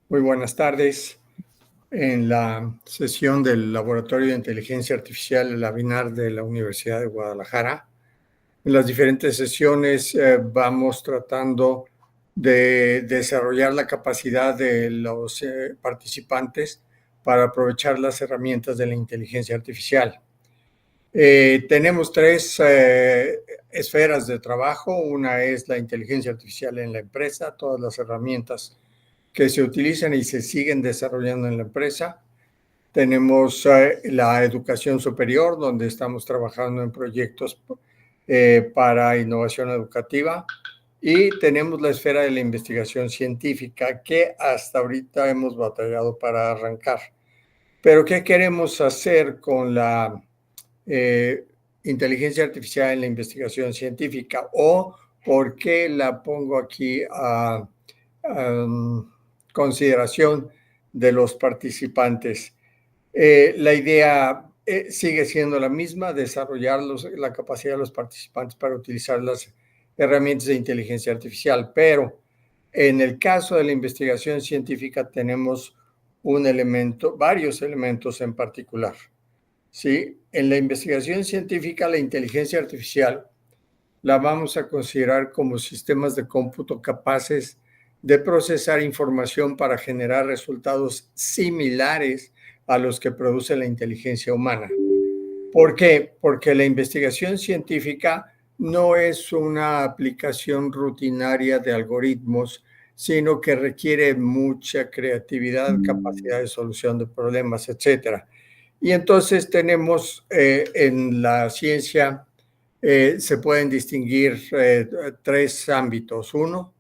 Muy buenas tardes. En la sesión del Laboratorio de Inteligencia Artificial, el Labinar de la Universidad de Guadalajara, en las diferentes sesiones vamos tratando de desarrollar la capacidad de los participantes para aprovechar las herramientas de la inteligencia artificial. Tenemos tres esferas de trabajo. Una es la inteligencia artificial en la empresa, todas las herramientas que se utilizan y se siguen desarrollando en la empresa. Tenemos la educación superior, donde estamos trabajando en proyectos para innovación educativa. Y tenemos la esfera de la investigación científica, que hasta ahorita hemos batallado para arrancar. Pero, ¿qué queremos hacer con la inteligencia artificial en la investigación científica? ¿O por qué la pongo aquí a consideración de los participantes? La idea sigue siendo la misma: desarrollar la capacidad de los participantes para utilizar las herramientas de inteligencia artificial, pero en el caso de la investigación científica tenemos varios elementos en particular. ¿Sí? En la investigación científica, la inteligencia artificial la vamos a considerar como sistemas de cómputo capaces de procesar información para generar resultados similares a los que produce la inteligencia humana. ¿Por qué? Porque la investigación científica no es una aplicación rutinaria de algoritmos, sino que requiere mucha creatividad, capacidad de solución de problemas, etcétera. Y entonces tenemos en la ciencia se pueden distinguir tres ámbitos. Uno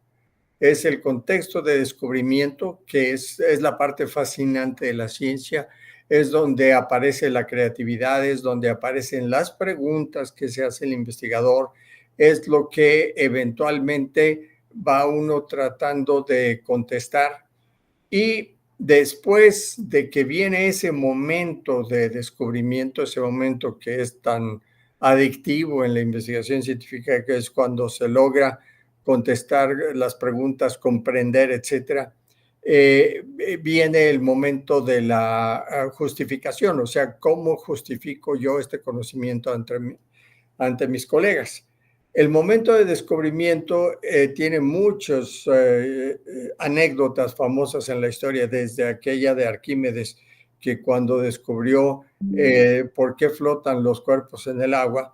es el contexto de descubrimiento, que es la parte fascinante de la ciencia, es donde aparece la creatividad, es donde aparecen las preguntas que se hace el investigador, es lo que eventualmente va uno tratando de contestar. Y después de que viene ese momento de descubrimiento, ese momento que es tan adictivo en la investigación científica, que es cuando se logra contestar las preguntas, comprender, etcétera, viene el momento de la justificación, o sea, ¿cómo justifico yo este conocimiento ante mis colegas? El momento de descubrimiento tiene muchas anécdotas famosas en la historia, desde aquella de Arquímedes, que cuando descubrió por qué flotan los cuerpos en el agua,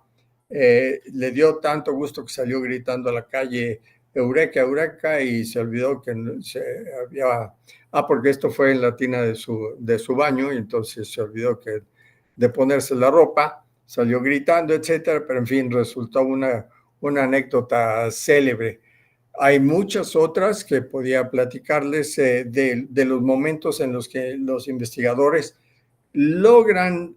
le dio tanto gusto que salió gritando a la calle: Eureka, Eureka, y se olvidó que se había... porque esto fue en la tina de su baño, y entonces se olvidó de ponerse la ropa, salió gritando, etcétera, pero en fin, resultó una anécdota célebre. Hay muchas otras que podía platicarles de los momentos en los que los investigadores logran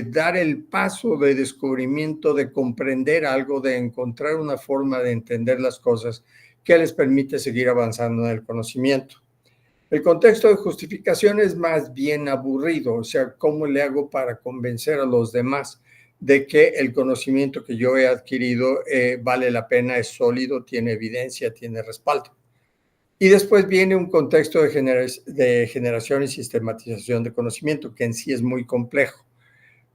dar el paso de descubrimiento, de comprender algo, de encontrar una forma de entender las cosas que les permite seguir avanzando en el conocimiento. El contexto de justificación es más bien aburrido, o sea, ¿cómo le hago para convencer a los demás de que el conocimiento que yo he adquirido vale la pena, es sólido, tiene evidencia, tiene respaldo? Y después viene un contexto de generación y sistematización de conocimiento, que en sí es muy complejo.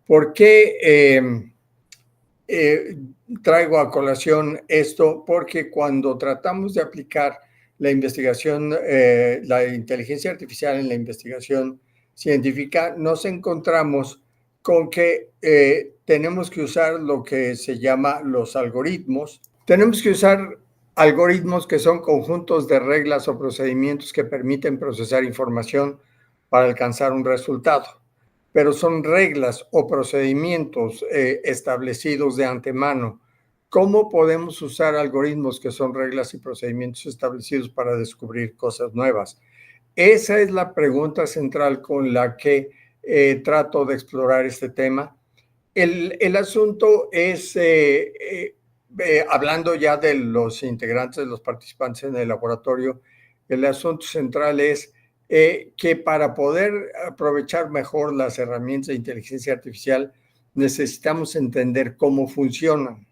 ¿Por qué traigo a colación esto? Porque cuando tratamos de aplicar la investigación, la inteligencia artificial en la investigación científica, nos encontramos con que tenemos que usar lo que se llama los algoritmos. Tenemos que usar algoritmos que son conjuntos de reglas o procedimientos que permiten procesar información para alcanzar un resultado, pero son reglas o procedimientos establecidos de antemano. ¿Cómo podemos usar algoritmos que son reglas y procedimientos establecidos para descubrir cosas nuevas? Esa es la pregunta central con la que trato de explorar este tema. El asunto es, hablando ya de los integrantes, de los participantes en el laboratorio, el asunto central es que para poder aprovechar mejor las herramientas de inteligencia artificial, necesitamos entender cómo funcionan.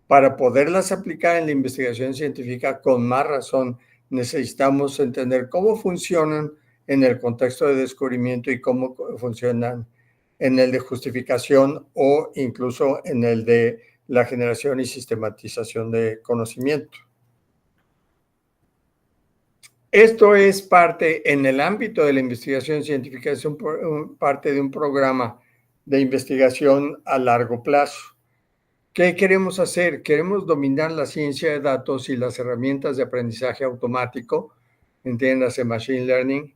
Para poderlas aplicar en la investigación científica, con más razón, necesitamos entender cómo funcionan en el contexto de descubrimiento y cómo funcionan en el de justificación o incluso en el de la generación y sistematización de conocimiento. Esto es parte, en el ámbito de la investigación científica, es parte de un programa de investigación a largo plazo. ¿Qué queremos hacer? Queremos dominar la ciencia de datos y las herramientas de aprendizaje automático, entiéndase Machine Learning,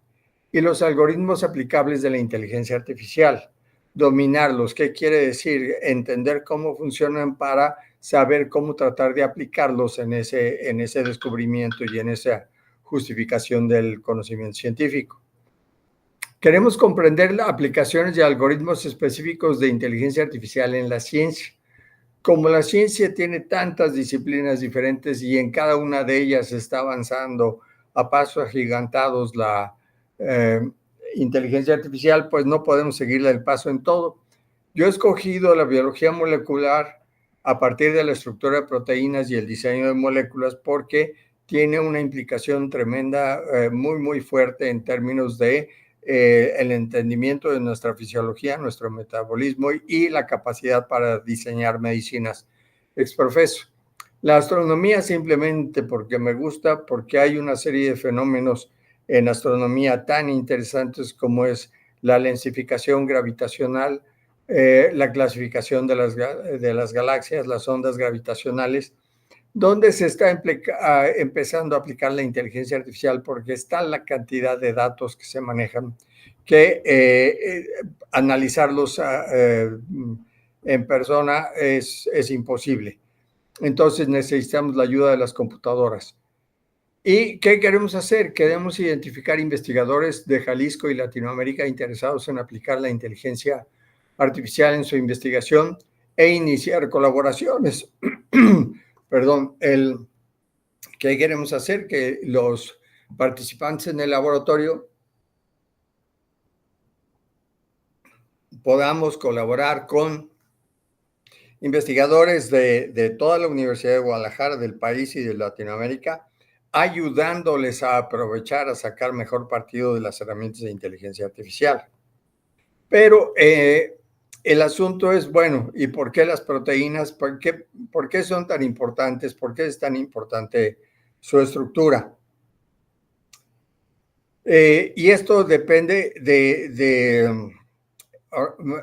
y los algoritmos aplicables de la inteligencia artificial. Dominarlos, ¿qué quiere decir? Entender cómo funcionan para saber cómo tratar de aplicarlos en ese descubrimiento y en esa justificación del conocimiento científico. Queremos comprender las aplicaciones de algoritmos específicos de inteligencia artificial en la ciencia. Como la ciencia tiene tantas disciplinas diferentes y en cada una de ellas está avanzando a pasos agigantados la inteligencia artificial, pues no podemos seguirle el paso en todo. Yo he escogido la biología molecular a partir de la estructura de proteínas y el diseño de moléculas porque tiene una implicación tremenda, muy, muy fuerte en términos de el entendimiento de nuestra fisiología, nuestro metabolismo y la capacidad para diseñar medicinas ex profeso. La astronomía simplemente porque me gusta, porque hay una serie de fenómenos en astronomía tan interesantes como es la lensificación gravitacional, la clasificación de las galaxias, las ondas gravitacionales, donde se está empezando a aplicar la inteligencia artificial porque está la cantidad de datos que se manejan que analizarlos en persona es imposible. Entonces necesitamos la ayuda de las computadoras. ¿Y qué queremos hacer? Queremos identificar investigadores de Jalisco y Latinoamérica interesados en aplicar la inteligencia artificial en su investigación e iniciar colaboraciones. Perdón, ¿qué queremos hacer? Que los participantes en el laboratorio podamos colaborar con investigadores de toda la Universidad de Guadalajara, del país y de Latinoamérica, ayudándoles a aprovechar, a sacar mejor partido de las herramientas de inteligencia artificial. Pero el asunto es, bueno, ¿y por qué las proteínas? ¿Por qué son tan importantes? ¿Por qué es tan importante su estructura? Y esto depende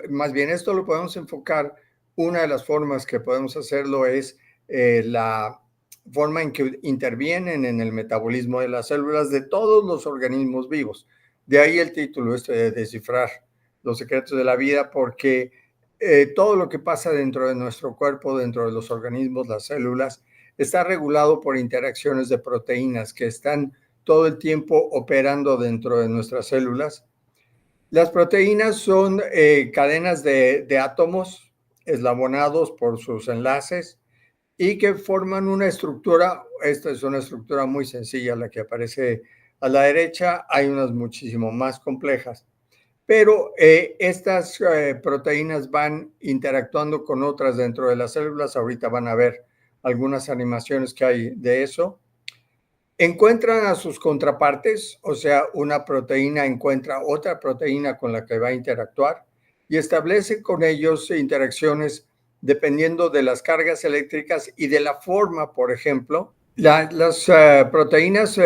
más bien esto lo podemos enfocar, una de las formas que podemos hacerlo es la forma en que intervienen en el metabolismo de las células de todos los organismos vivos. De ahí el título de descifrar los secretos de la vida, porque todo lo que pasa dentro de nuestro cuerpo, dentro de los organismos, las células, está regulado por interacciones de proteínas que están todo el tiempo operando dentro de nuestras células. Las proteínas son cadenas de átomos eslabonados por sus enlaces y que forman una estructura. Esta es una estructura muy sencilla, la que aparece a la derecha. Hay unas muchísimo más complejas. Pero estas proteínas van interactuando con otras dentro de las células. Ahorita van a ver algunas animaciones que hay de eso. Encuentran a sus contrapartes, o sea, una proteína encuentra otra proteína con la que va a interactuar y establece con ellos interacciones dependiendo de las cargas eléctricas y de la forma, por ejemplo. Las proteínas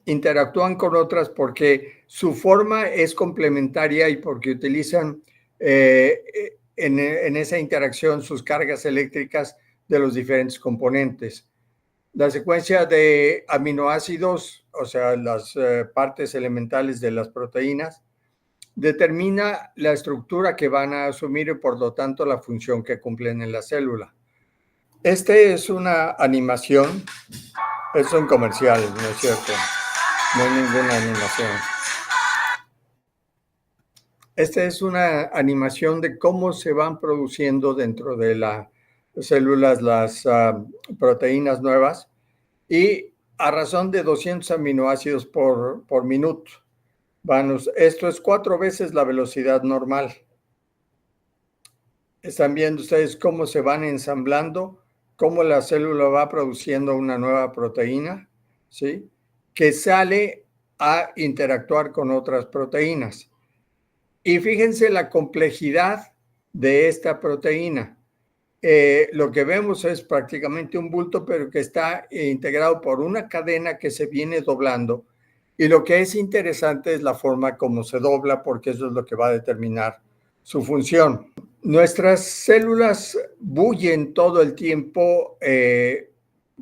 interactúan con otras porque su forma es complementaria y porque utilizan en esa interacción sus cargas eléctricas de los diferentes componentes. La secuencia de aminoácidos, o sea, las partes elementales de las proteínas, determina la estructura que van a asumir y por lo tanto la función que cumplen en la célula. Este es una animación, son comerciales, ¿no es cierto? No hay ninguna animación. Esta es una animación de cómo se van produciendo dentro de las células las proteínas nuevas y a razón de 200 aminoácidos por minuto. Esto es 4 veces la velocidad normal. Están viendo ustedes cómo se van ensamblando, cómo la célula va produciendo una nueva proteína, ¿sí? que sale a interactuar con otras proteínas. Y fíjense la complejidad de esta proteína. Lo que vemos es prácticamente un bulto, pero que está integrado por una cadena que se viene doblando. Y lo que es interesante es la forma como se dobla, porque eso es lo que va a determinar su función. Nuestras células bullen todo el tiempo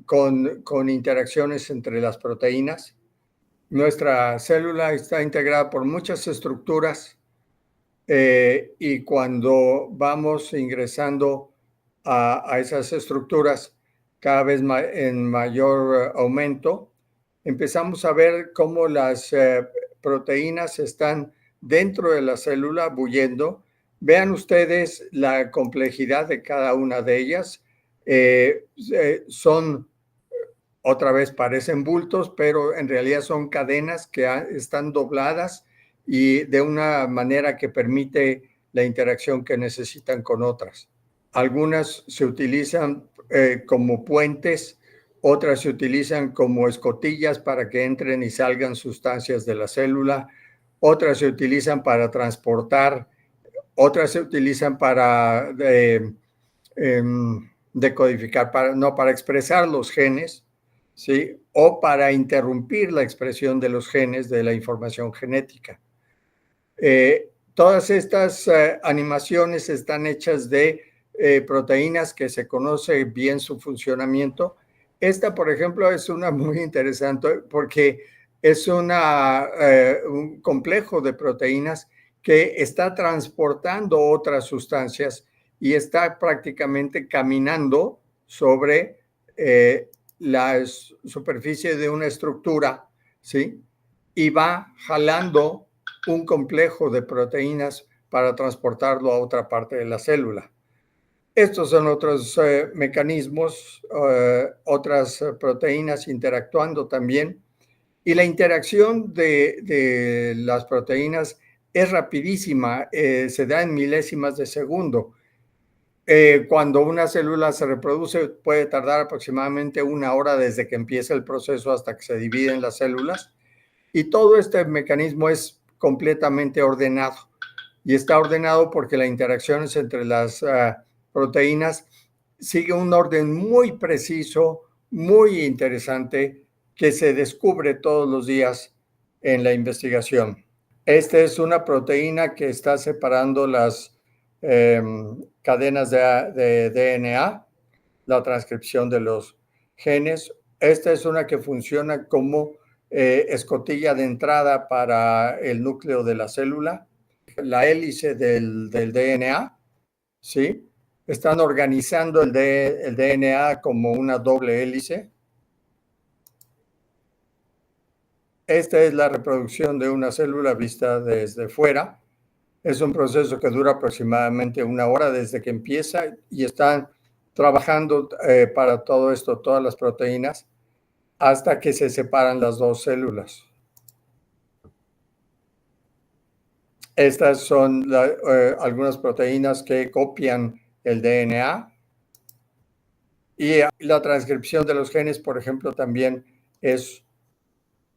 con interacciones entre las proteínas. Nuestra célula está integrada por muchas estructuras y cuando vamos ingresando a esas estructuras cada vez en mayor aumento, empezamos a ver cómo las proteínas están dentro de la célula bullendo. Vean ustedes la complejidad de cada una de ellas. Son, otra vez parecen bultos, pero en realidad son cadenas que están dobladas y de una manera que permite la interacción que necesitan con otras. Algunas se utilizan como puentes, otras se utilizan como escotillas para que entren y salgan sustancias de la célula, otras se utilizan para transportar, otras se utilizan para decodificar, para expresar los genes, ¿sí? O para interrumpir la expresión de los genes de la información genética. Todas estas animaciones están hechas de proteínas que se conoce bien su funcionamiento. Esta, por ejemplo, es una muy interesante porque es un complejo de proteínas que está transportando otras sustancias y está prácticamente caminando sobre la superficie de una estructura, ¿sí? Y va jalando un complejo de proteínas para transportarlo a otra parte de la célula. Estos son otros mecanismos, otras proteínas interactuando también. Y la interacción de las proteínas es rapidísima, se da en milésimas de segundo. Cuando una célula se reproduce puede tardar aproximadamente 1 hora desde que empieza el proceso hasta que se dividen las células. Y todo este mecanismo es completamente ordenado. Y está ordenado porque las interacciones entre las proteínas sigue un orden muy preciso, muy interesante, que se descubre todos los días en la investigación. Esta es una proteína que está separando las cadenas de DNA, la transcripción de los genes. Esta es una que funciona como escotilla de entrada para el núcleo de la célula, la hélice del DNA, ¿sí? Están organizando el DNA como una doble hélice. Esta es la reproducción de una célula vista desde fuera. Es un proceso que dura aproximadamente 1 hora desde que empieza y están trabajando para todo esto, todas las proteínas, hasta que se separan las dos células. Estas son algunas proteínas que copian el DNA y la transcripción de los genes, por ejemplo, también es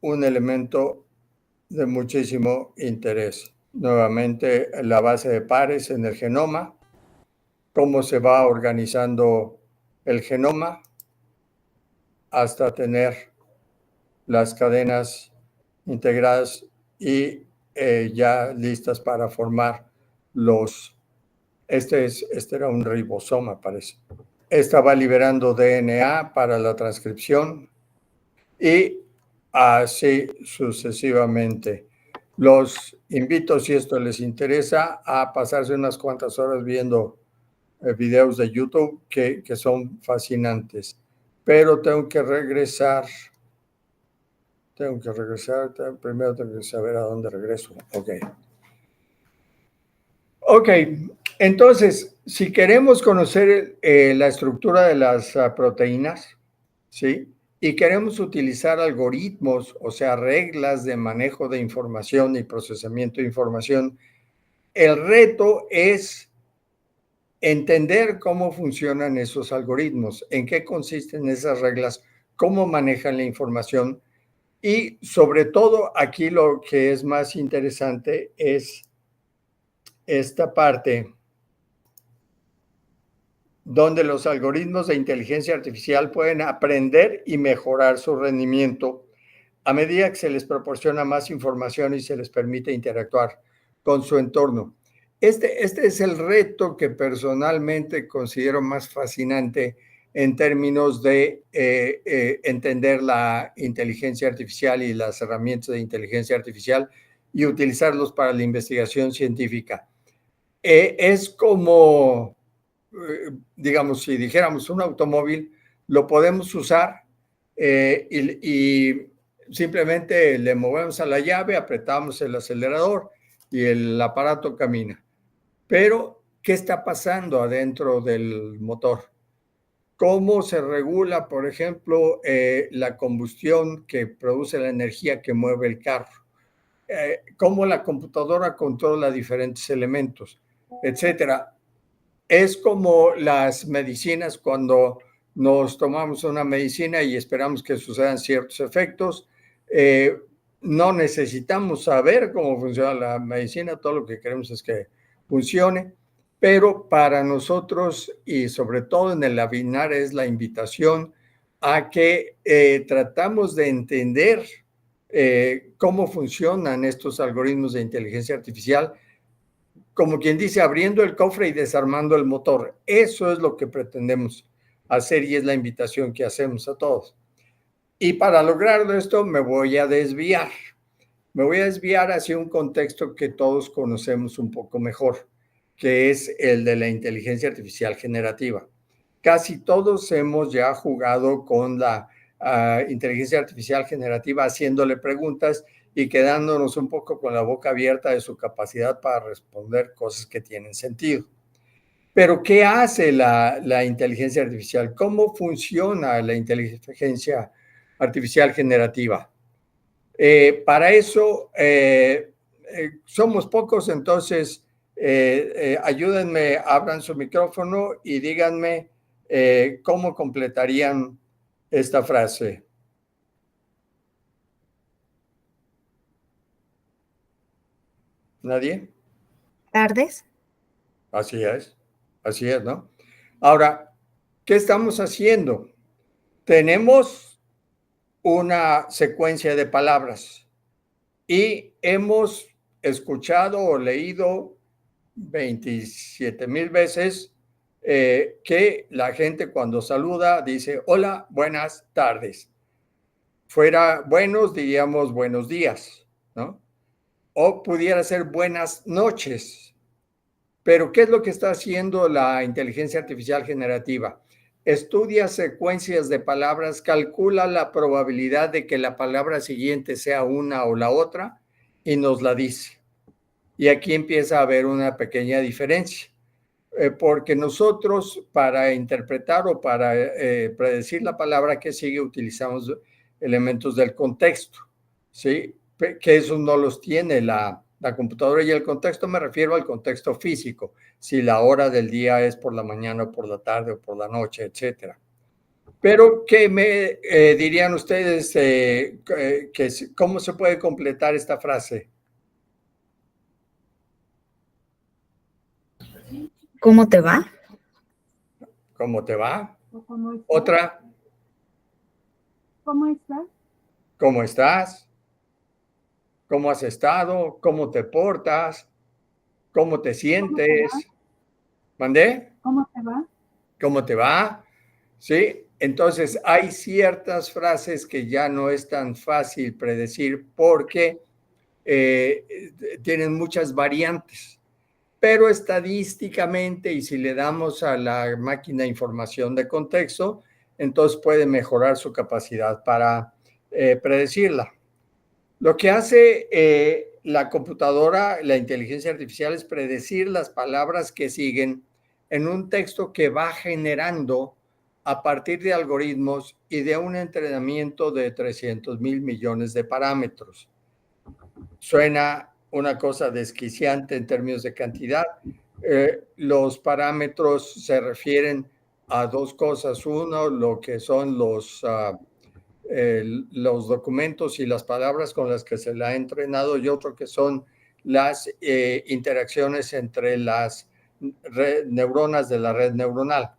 un elemento de muchísimo interés. Nuevamente, la base de pares en el genoma, cómo se va organizando el genoma hasta tener las cadenas integradas y ya listas para formar los... Este era un ribosoma, parece. Esta va liberando DNA para la transcripción y así sucesivamente. Los invito, si esto les interesa, a pasarse unas cuantas horas viendo videos de YouTube que son fascinantes. Pero tengo que regresar. Primero tengo que saber a dónde regreso. Ok, entonces, si queremos conocer la estructura de las proteínas, ¿sí? Y queremos utilizar algoritmos, o sea, reglas de manejo de información y procesamiento de información, el reto es entender cómo funcionan esos algoritmos, en qué consisten esas reglas, cómo manejan la información Y sobre todo aquí lo que es más interesante es esta parte donde los algoritmos de inteligencia artificial pueden aprender y mejorar su rendimiento a medida que se les proporciona más información y se les permite interactuar con su entorno. Este es el reto que personalmente considero más fascinante en términos de entender la inteligencia artificial y las herramientas de inteligencia artificial y utilizarlos para la investigación científica. Es como, digamos, si dijéramos un automóvil, lo podemos usar y simplemente le movemos a la llave, apretamos el acelerador y el aparato camina. Pero, ¿qué está pasando adentro del motor? ¿Cómo se regula, por ejemplo, la combustión que produce la energía que mueve el carro? ¿Cómo la computadora controla diferentes elementos, etcétera? Es como las medicinas cuando nos tomamos una medicina y esperamos que sucedan ciertos efectos. No necesitamos saber cómo funciona la medicina, todo lo que queremos es que funcione, pero para nosotros y sobre todo en el webinar es la invitación a que tratamos de entender cómo funcionan estos algoritmos de inteligencia artificial, como quien dice, abriendo el cofre y desarmando el motor. Eso es lo que pretendemos hacer y es la invitación que hacemos a todos. Y para lograr esto me voy a desviar. Me voy a desviar hacia un contexto que todos conocemos un poco mejor, que es el de la inteligencia artificial generativa. Casi todos hemos ya jugado con la inteligencia artificial generativa haciéndole preguntas y quedándonos un poco con la boca abierta de su capacidad para responder cosas que tienen sentido. Pero, ¿qué hace la inteligencia artificial? ¿Cómo funciona la inteligencia artificial generativa? Para eso somos pocos, entonces ayúdenme, abran su micrófono y díganme cómo completarían esta frase. ¿Nadie? Tardes. Así es, ¿no? Ahora, ¿qué estamos haciendo? Tenemos una secuencia de palabras y hemos escuchado o leído 27,000 veces que la gente cuando saluda dice hola, buenas tardes. Fuera buenos, diríamos buenos días, ¿no? O pudiera ser buenas noches. Pero, ¿qué es lo que está haciendo la inteligencia artificial generativa? Estudia secuencias de palabras, calcula la probabilidad de que la palabra siguiente sea una o la otra y nos la dice. Y aquí empieza a haber una pequeña diferencia, porque nosotros para interpretar o para predecir la palabra que sigue utilizamos elementos del contexto, ¿sí? Que esos no los tiene la computadora, y el contexto me refiero al contexto físico, si la hora del día es por la mañana o por la tarde o por la noche, etcétera. Pero, ¿qué me dirían ustedes? ¿Cómo se puede completar esta frase? ¿Cómo te va? ¿Cómo te va? ¿Cómo estás? Otra. ¿Cómo estás? ¿Cómo estás? ¿Cómo has estado? ¿Cómo te portas? ¿Cómo te sientes? ¿Mandé? ¿Cómo te va? ¿Cómo te va? ¿Sí? Entonces, hay ciertas frases que ya no es tan fácil predecir porque tienen muchas variantes. Pero estadísticamente, y si le damos a la máquina información de contexto, entonces puede mejorar su capacidad para predecirla. Lo que hace la computadora, la inteligencia artificial, es predecir las palabras que siguen en un texto que va generando a partir de algoritmos y de un entrenamiento de 300,000 millones de parámetros. Suena una cosa desquiciante en términos de cantidad. Los parámetros se refieren a dos cosas. Uno, lo que son los los documentos y las palabras con las que se la ha entrenado, y otro que son las interacciones entre las neuronas de la red neuronal.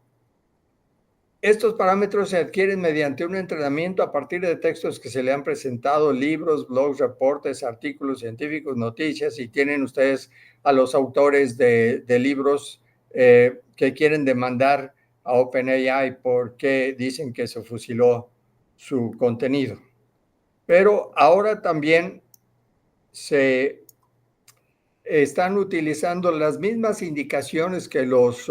Estos parámetros se adquieren mediante un entrenamiento a partir de textos que se le han presentado, libros, blogs, reportes, artículos científicos, noticias, y tienen ustedes a los autores de libros que quieren demandar a OpenAI porque dicen que se fusiló su contenido. Pero ahora también se están utilizando las mismas indicaciones que los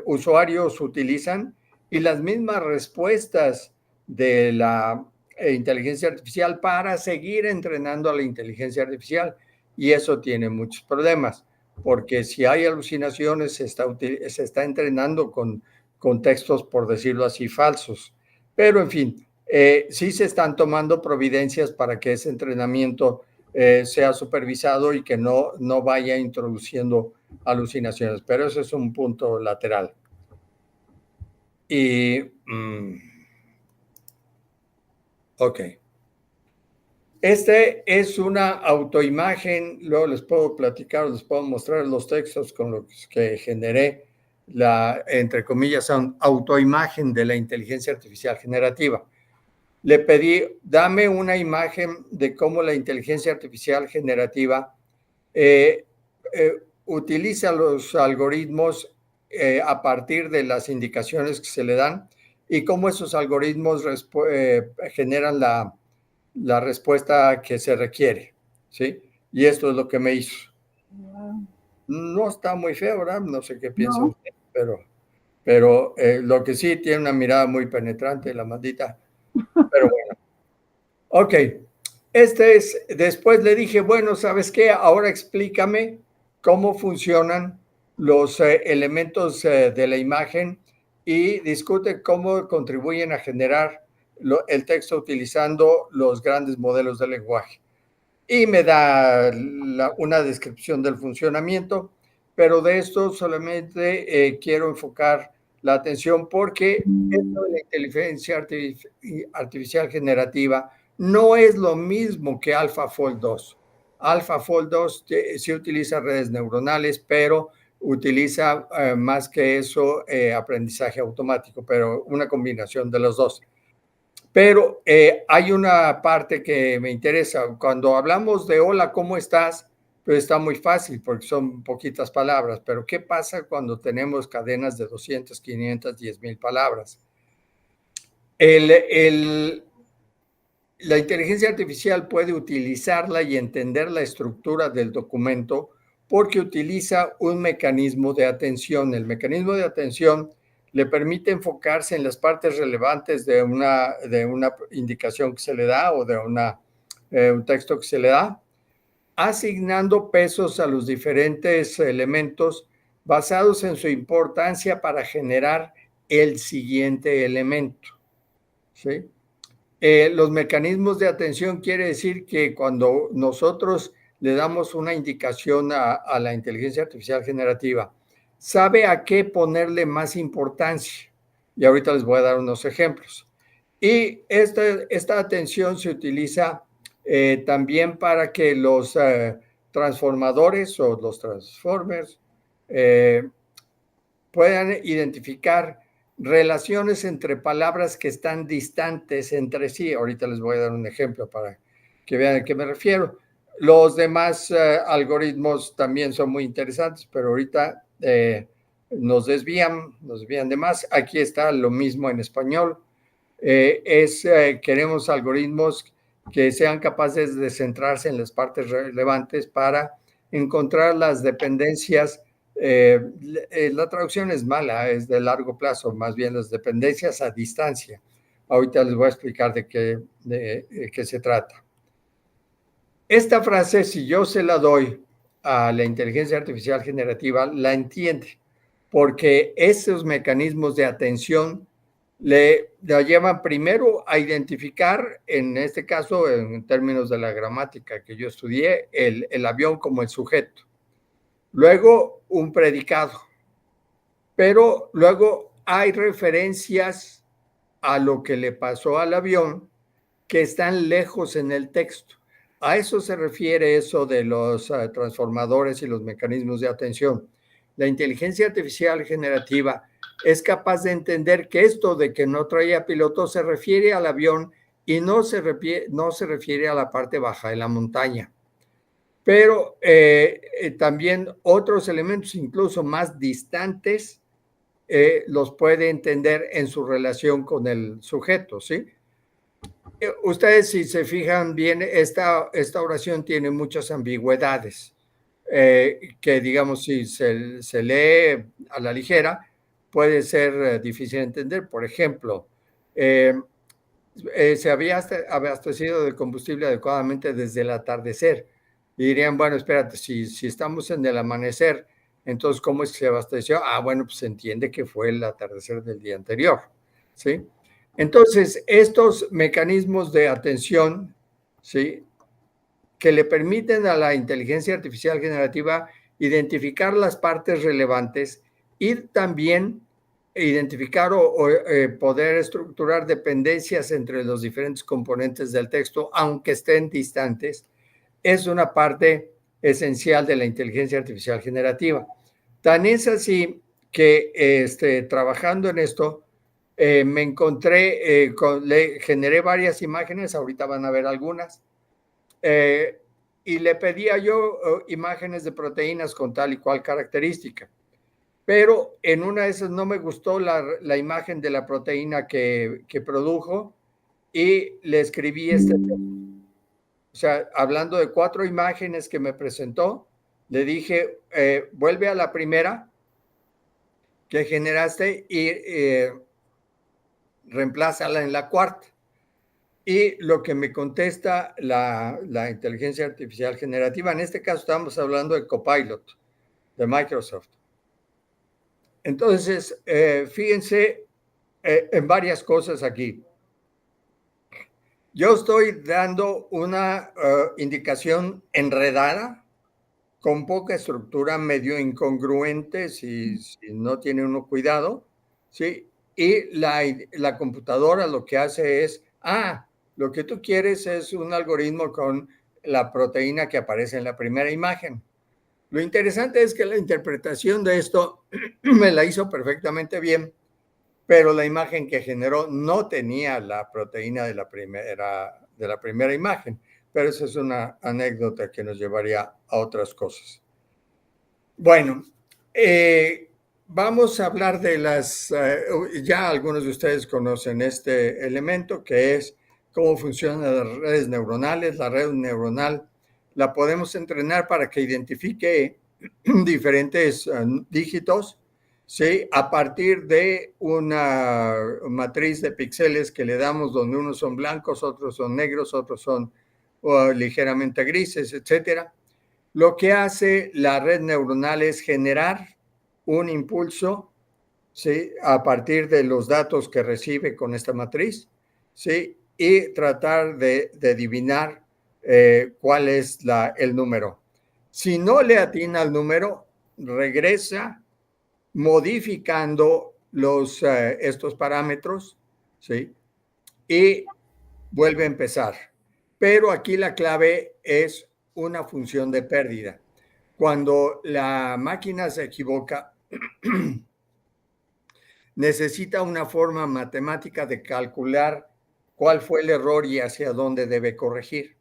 usuarios utilizan y las mismas respuestas de la inteligencia artificial para seguir entrenando a la inteligencia artificial. Y eso tiene muchos problemas, porque si hay alucinaciones, se está entrenando con textos, por decirlo así, falsos. Pero, en fin, sí se están tomando providencias para que ese entrenamiento sea supervisado y que no vaya introduciendo alucinaciones, pero eso es un punto lateral. Y, ok. Este es una autoimagen, luego les puedo platicar, les puedo mostrar los textos con los que generé entre comillas, autoimagen de la inteligencia artificial generativa. Le pedí, dame una imagen de cómo la inteligencia artificial generativa utiliza los algoritmos a partir de las indicaciones que se le dan y cómo esos algoritmos generan la respuesta que se requiere, ¿sí? Y esto es lo que me hizo. No está muy feo, ¿verdad? No sé qué piensa usted, pero lo que sí, tiene una mirada muy penetrante, la maldita. Pero bueno. Ok. Después le dije, bueno, ¿sabes qué? Ahora explícame cómo funcionan los elementos de la imagen y discute cómo contribuyen a generar el texto utilizando los grandes modelos de lenguaje. Y me da una descripción del funcionamiento, pero de esto solamente quiero enfocar la atención porque esto de la inteligencia artificial generativa no es lo mismo que AlphaFold 2. AlphaFold 2 sí utiliza redes neuronales, pero utiliza más que eso aprendizaje automático, pero una combinación de los dos. Pero hay una parte que me interesa. Cuando hablamos de hola, ¿cómo estás? Pues está muy fácil porque son poquitas palabras, pero ¿qué pasa cuando tenemos cadenas de 200, 500, 10,000 palabras? La inteligencia artificial puede utilizarla y entender la estructura del documento porque utiliza un mecanismo de atención. El mecanismo de atención le permite enfocarse en las partes relevantes de una indicación que se le da o de un texto que se le da, asignando pesos a los diferentes elementos basados en su importancia para generar el siguiente elemento, ¿sí? Los mecanismos de atención quiere decir que cuando nosotros le damos una indicación a la inteligencia artificial generativa, sabe a qué ponerle más importancia. Y ahorita les voy a dar unos ejemplos. Y esta atención se utiliza también para que los transformadores o los transformers puedan identificar relaciones entre palabras que están distantes entre sí. Ahorita les voy a dar un ejemplo para que vean a qué me refiero. Los demás algoritmos también son muy interesantes, pero ahorita nos desvían de más. Aquí está lo mismo en español. Queremos algoritmos que sean capaces de centrarse en las partes relevantes para encontrar las dependencias. La traducción es mala, es de largo plazo, más bien las dependencias a distancia. Ahorita les voy a explicar de qué se trata. Esta frase, si yo se la doy a la inteligencia artificial generativa, la entiende, porque esos mecanismos de atención la llevan primero a identificar, en este caso, en términos de la gramática que yo estudié, el avión como el sujeto. Luego, un predicado. Pero luego hay referencias a lo que le pasó al avión, que están lejos en el texto. A eso se refiere eso de los transformadores y los mecanismos de atención. La inteligencia artificial generativa es capaz de entender que esto de que no traía piloto se refiere al avión y no se refiere a la parte baja de la montaña. Pero también otros elementos, incluso más distantes, los puede entender en su relación con el sujeto, ¿sí? Ustedes, si se fijan bien, esta oración tiene muchas ambigüedades, que digamos, si se lee a la ligera, puede ser difícil de entender. Por ejemplo, se había abastecido de combustible adecuadamente desde el atardecer. Y dirían, bueno, espérate, si estamos en el amanecer, entonces, ¿cómo es que se abasteció? Ah, bueno, pues se entiende que fue el atardecer del día anterior, ¿sí? Entonces, estos mecanismos de atención, ¿sí?, que le permiten a la inteligencia artificial generativa identificar las partes relevantes y también identificar o poder estructurar dependencias entre los diferentes componentes del texto, aunque estén distantes, es una parte esencial de la inteligencia artificial generativa. Tan es así que trabajando en esto, me encontré, le generé varias imágenes, ahorita van a ver algunas, y le pedía yo imágenes de proteínas con tal y cual característica. Pero en una de esas no me gustó la imagen de la proteína que produjo y le escribí o sea, hablando de 4 imágenes que me presentó, le dije, vuelve a la primera que generaste y reemplázala en la cuarta. Y lo que me contesta la inteligencia artificial generativa, en este caso estamos hablando de Copilot, de Microsoft. Entonces, fíjense en varias cosas aquí. Yo estoy dando una indicación enredada, con poca estructura, medio incongruente, si no tiene uno cuidado, ¿sí? Y la computadora lo que hace es, lo que tú quieres es un algoritmo con la proteína que aparece en la primera imagen. Lo interesante es que la interpretación de esto me la hizo perfectamente bien, pero la imagen que generó no tenía la proteína de la primera imagen. Pero esa es una anécdota que nos llevaría a otras cosas. Bueno, vamos a hablar de ya algunos de ustedes conocen este elemento, que es cómo funcionan las redes neuronales. La red neuronal la podemos entrenar para que identifique diferentes dígitos, ¿sí?, a partir de una matriz de píxeles que le damos, donde unos son blancos, otros son negros, otros son ligeramente grises, etcétera. Lo que hace la red neuronal es generar un impulso, ¿sí?, a partir de los datos que recibe con esta matriz, ¿sí?, y tratar de adivinar cuál es el número. Si no le atina al número, regresa modificando estos parámetros, ¿sí?, y vuelve a empezar. Pero aquí la clave es una función de pérdida. Cuando la máquina se equivoca, necesita una forma matemática de calcular cuál fue el error y hacia dónde debe corregir.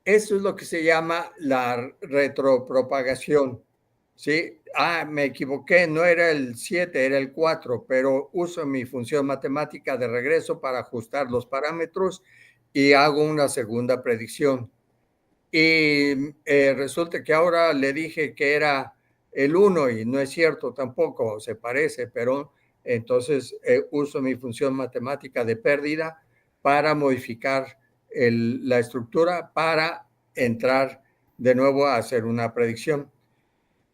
Eso es lo que se llama la retropropagación, ¿sí? Me equivoqué, no era el 7, era el 4, pero uso mi función matemática de regreso para ajustar los parámetros y hago una segunda predicción. Y resulta que ahora le dije que era el 1 y no es cierto tampoco, se parece, pero entonces uso mi función matemática de pérdida para modificar la estructura para entrar de nuevo a hacer una predicción.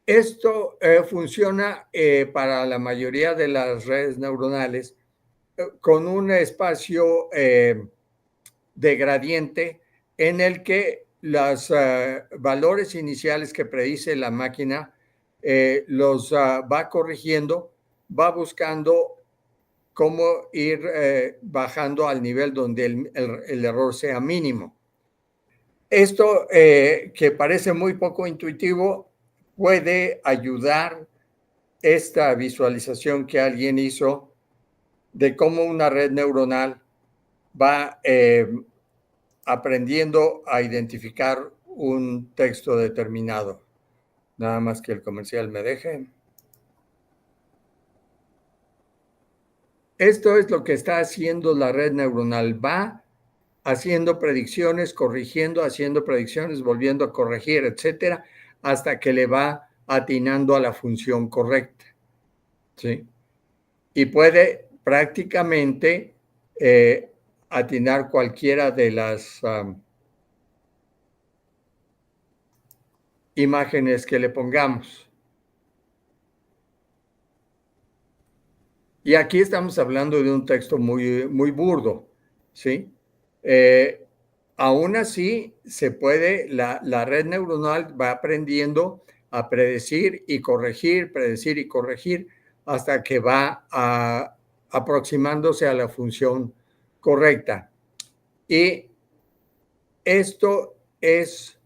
Esto funciona para la mayoría de las redes neuronales con un espacio de gradiente en el que los valores iniciales que predice la máquina los va corrigiendo, va buscando cómo ir bajando al nivel donde el error sea mínimo. Esto, que parece muy poco intuitivo, puede ayudar esta visualización que alguien hizo de cómo una red neuronal va aprendiendo a identificar un texto determinado. Nada más que el comercial me deje. Esto es lo que está haciendo la red neuronal. Va haciendo predicciones, corrigiendo, haciendo predicciones, volviendo a corregir, etcétera, hasta que le va atinando a la función correcta. ¿Sí? Y puede prácticamente atinar cualquiera de las imágenes que le pongamos. Y aquí estamos hablando de un texto muy, muy burdo, ¿sí? Aún así, se puede, la red neuronal va aprendiendo a predecir y corregir, hasta que va aproximándose a la función correcta. Y esto es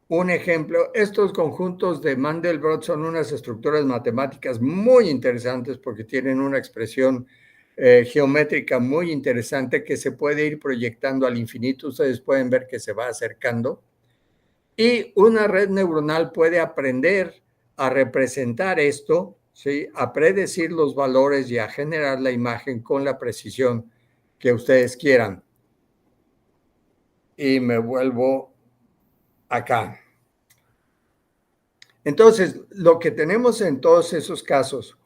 un ejemplo. Estos conjuntos de Mandelbrot son unas estructuras matemáticas muy interesantes porque tienen una expresión geométrica muy interesante que se puede ir proyectando al infinito. Ustedes pueden ver que se va acercando. Y una red neuronal puede aprender a representar esto, ¿sí? A predecir los valores y a generar la imagen con la precisión que ustedes quieran. Y me vuelvo acá. Entonces, lo que tenemos en todos esos casos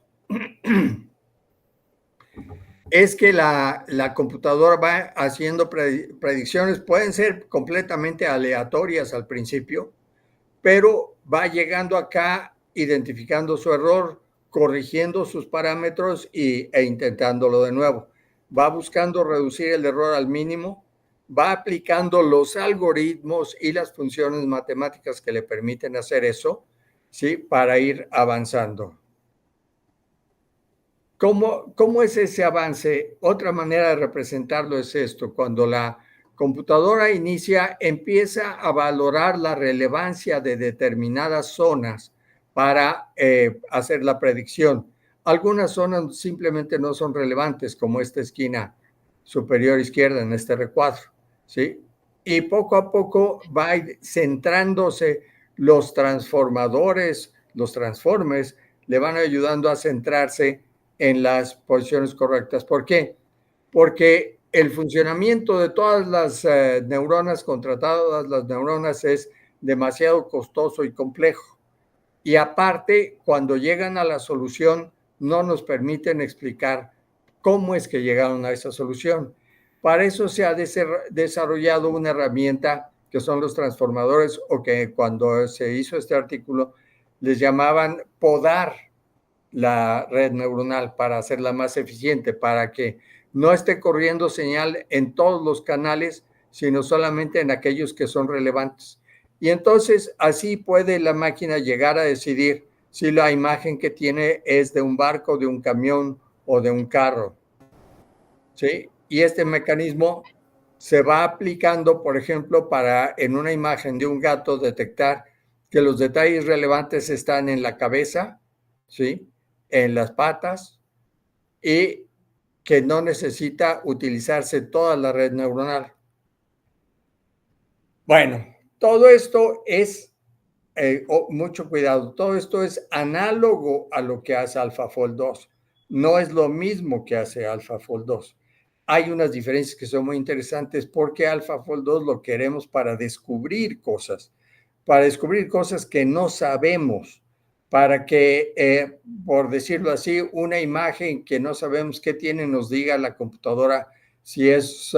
es que la computadora va haciendo predicciones, pueden ser completamente aleatorias al principio, pero va llegando acá, identificando su error, corrigiendo sus parámetros e intentándolo de nuevo. Va buscando reducir el error al mínimo, va aplicando los algoritmos y las funciones matemáticas que le permiten hacer eso, ¿sí? Para ir avanzando. ¿Cómo es ese avance? Otra manera de representarlo es esto: cuando la computadora inicia, empieza a valorar la relevancia de determinadas zonas para hacer la predicción. Algunas zonas simplemente no son relevantes, como esta esquina superior izquierda en este recuadro, ¿sí? Y poco a poco va centrándose los transformadores, los transformers, le van ayudando a centrarse en las posiciones correctas. ¿Por qué? Porque el funcionamiento de todas las neuronas, contra todas las neuronas, es demasiado costoso y complejo. Y aparte, cuando llegan a la solución, no nos permiten explicar cómo es que llegaron a esa solución. Para eso se ha desarrollado una herramienta que son los transformadores, o que cuando se hizo este artículo les llamaban podar la red neuronal para hacerla más eficiente, para que no esté corriendo señal en todos los canales, sino solamente en aquellos que son relevantes. Y entonces así puede la máquina llegar a decidir si la imagen que tiene es de un barco, de un camión o de un carro. ¿Sí? Y este mecanismo se va aplicando, por ejemplo, para en una imagen de un gato detectar que los detalles relevantes están en la cabeza, ¿sí? En las patas, y que no necesita utilizarse toda la red neuronal. Bueno, todo esto es, mucho cuidado, todo esto es análogo a lo que hace AlphaFold 2. No es lo mismo que hace AlphaFold 2. Hay unas diferencias que son muy interesantes porque AlphaFold 2 lo queremos para descubrir cosas que no sabemos, para que, por decirlo así, una imagen que no sabemos qué tiene nos diga a la computadora si es,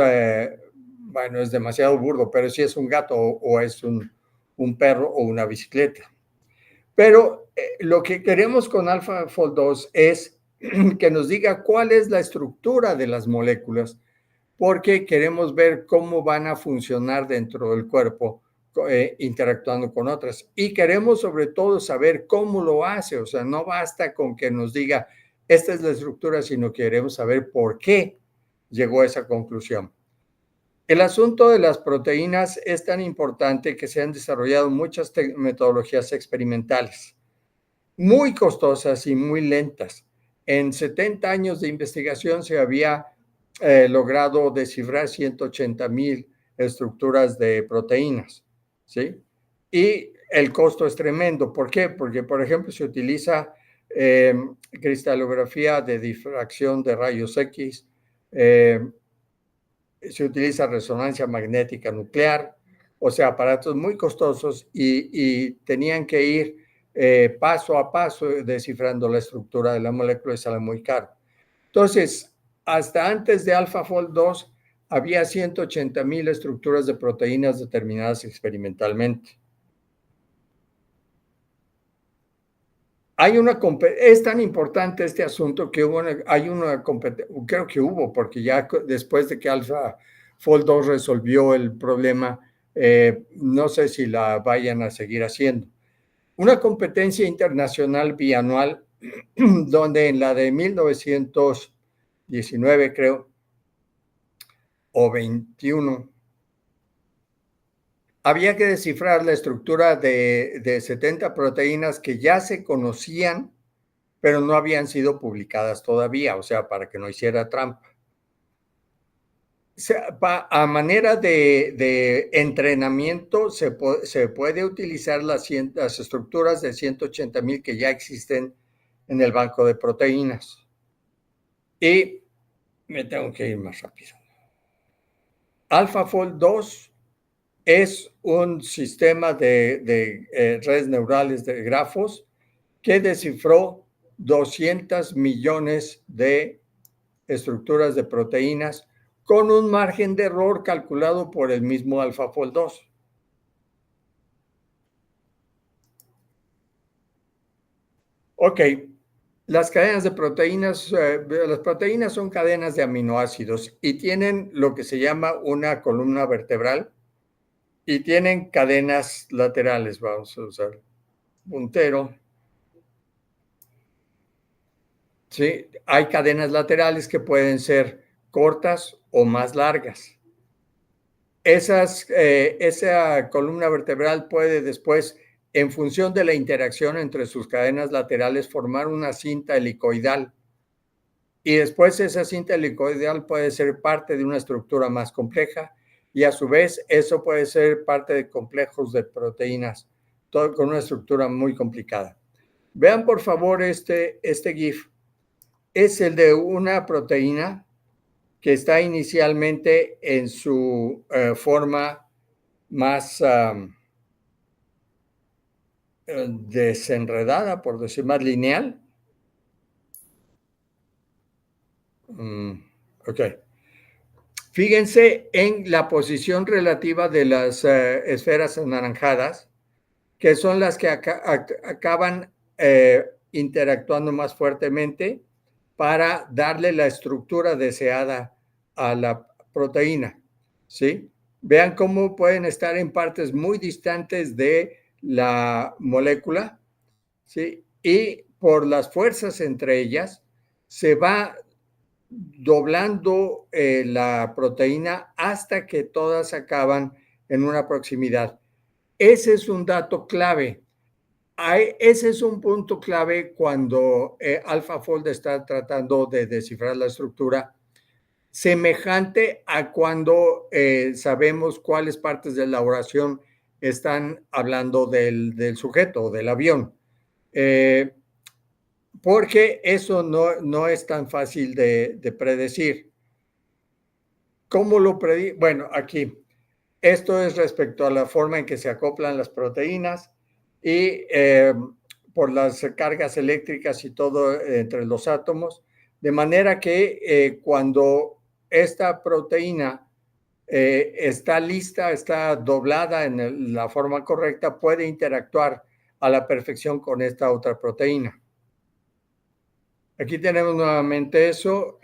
bueno, es demasiado burdo, pero si es un gato o es un perro o una bicicleta. Pero lo que queremos con AlphaFold 2 es que nos diga cuál es la estructura de las moléculas, porque queremos ver cómo van a funcionar dentro del cuerpo interactuando con otras. Y queremos sobre todo saber cómo lo hace. O sea, no basta con que nos diga esta es la estructura, sino que queremos saber por qué llegó a esa conclusión. El asunto de las proteínas es tan importante que se han desarrollado muchas metodologías experimentales, muy costosas y muy lentas. En 70 años de investigación se había logrado descifrar 180,000 estructuras de proteínas, ¿sí? Y el costo es tremendo. ¿Por qué? Porque, por ejemplo, se utiliza cristalografía de difracción de rayos X, se utiliza resonancia magnética nuclear, o sea, aparatos muy costosos y tenían que ir paso a paso descifrando la estructura de la molécula y sale muy caro. Entonces, hasta antes de AlphaFold 2 había 180,000 estructuras de proteínas determinadas experimentalmente. Es tan importante este asunto que creo que hubo, porque ya después de que AlphaFold 2 resolvió el problema, no sé si la vayan a seguir haciendo. Una competencia internacional bianual, donde en la de 1919, creo, o 21, había que descifrar la estructura de 70 proteínas que ya se conocían, pero no habían sido publicadas todavía, o sea, para que no hiciera trampa. A manera de entrenamiento, se puede utilizar las estructuras de 180,000 que ya existen en el banco de proteínas. Y me tengo que ir más rápido. AlphaFold 2 es un sistema de redes neurales de grafos que descifró 200 millones de estructuras de proteínas con un margen de error calculado por el mismo AlphaFold 2. Ok, las cadenas de proteínas, las proteínas son cadenas de aminoácidos y tienen lo que se llama una columna vertebral y tienen cadenas laterales. Vamos a usar puntero. ¿Sí? Hay cadenas laterales que pueden ser cortas o más largas. Esa columna vertebral puede después, en función de la interacción entre sus cadenas laterales, formar una cinta helicoidal. Y después esa cinta helicoidal puede ser parte de una estructura más compleja y a su vez eso puede ser parte de complejos de proteínas, todo con una estructura muy complicada. Vean por favor este GIF. Es el de una proteína que está inicialmente en su forma más desenredada, por decir más lineal. Ok. Fíjense en la posición relativa de las esferas anaranjadas, que son las que acaban interactuando más fuertemente para darle la estructura deseada a la proteína, ¿sí? Vean cómo pueden estar en partes muy distantes de la molécula, ¿sí? Y por las fuerzas entre ellas se va doblando la proteína hasta que todas acaban en una proximidad. Ese es un dato clave. Ese es un punto clave cuando AlphaFold está tratando de descifrar la estructura, semejante a cuando sabemos cuáles partes de la oración están hablando del sujeto o del avión. Porque eso no es tan fácil de predecir. ¿Cómo lo predí? Bueno, aquí. Esto es respecto a la forma en que se acoplan las proteínas y por las cargas eléctricas y todo entre los átomos, de manera que cuando esta proteína está lista, está doblada en la forma correcta, puede interactuar a la perfección con esta otra proteína. Aquí tenemos nuevamente eso,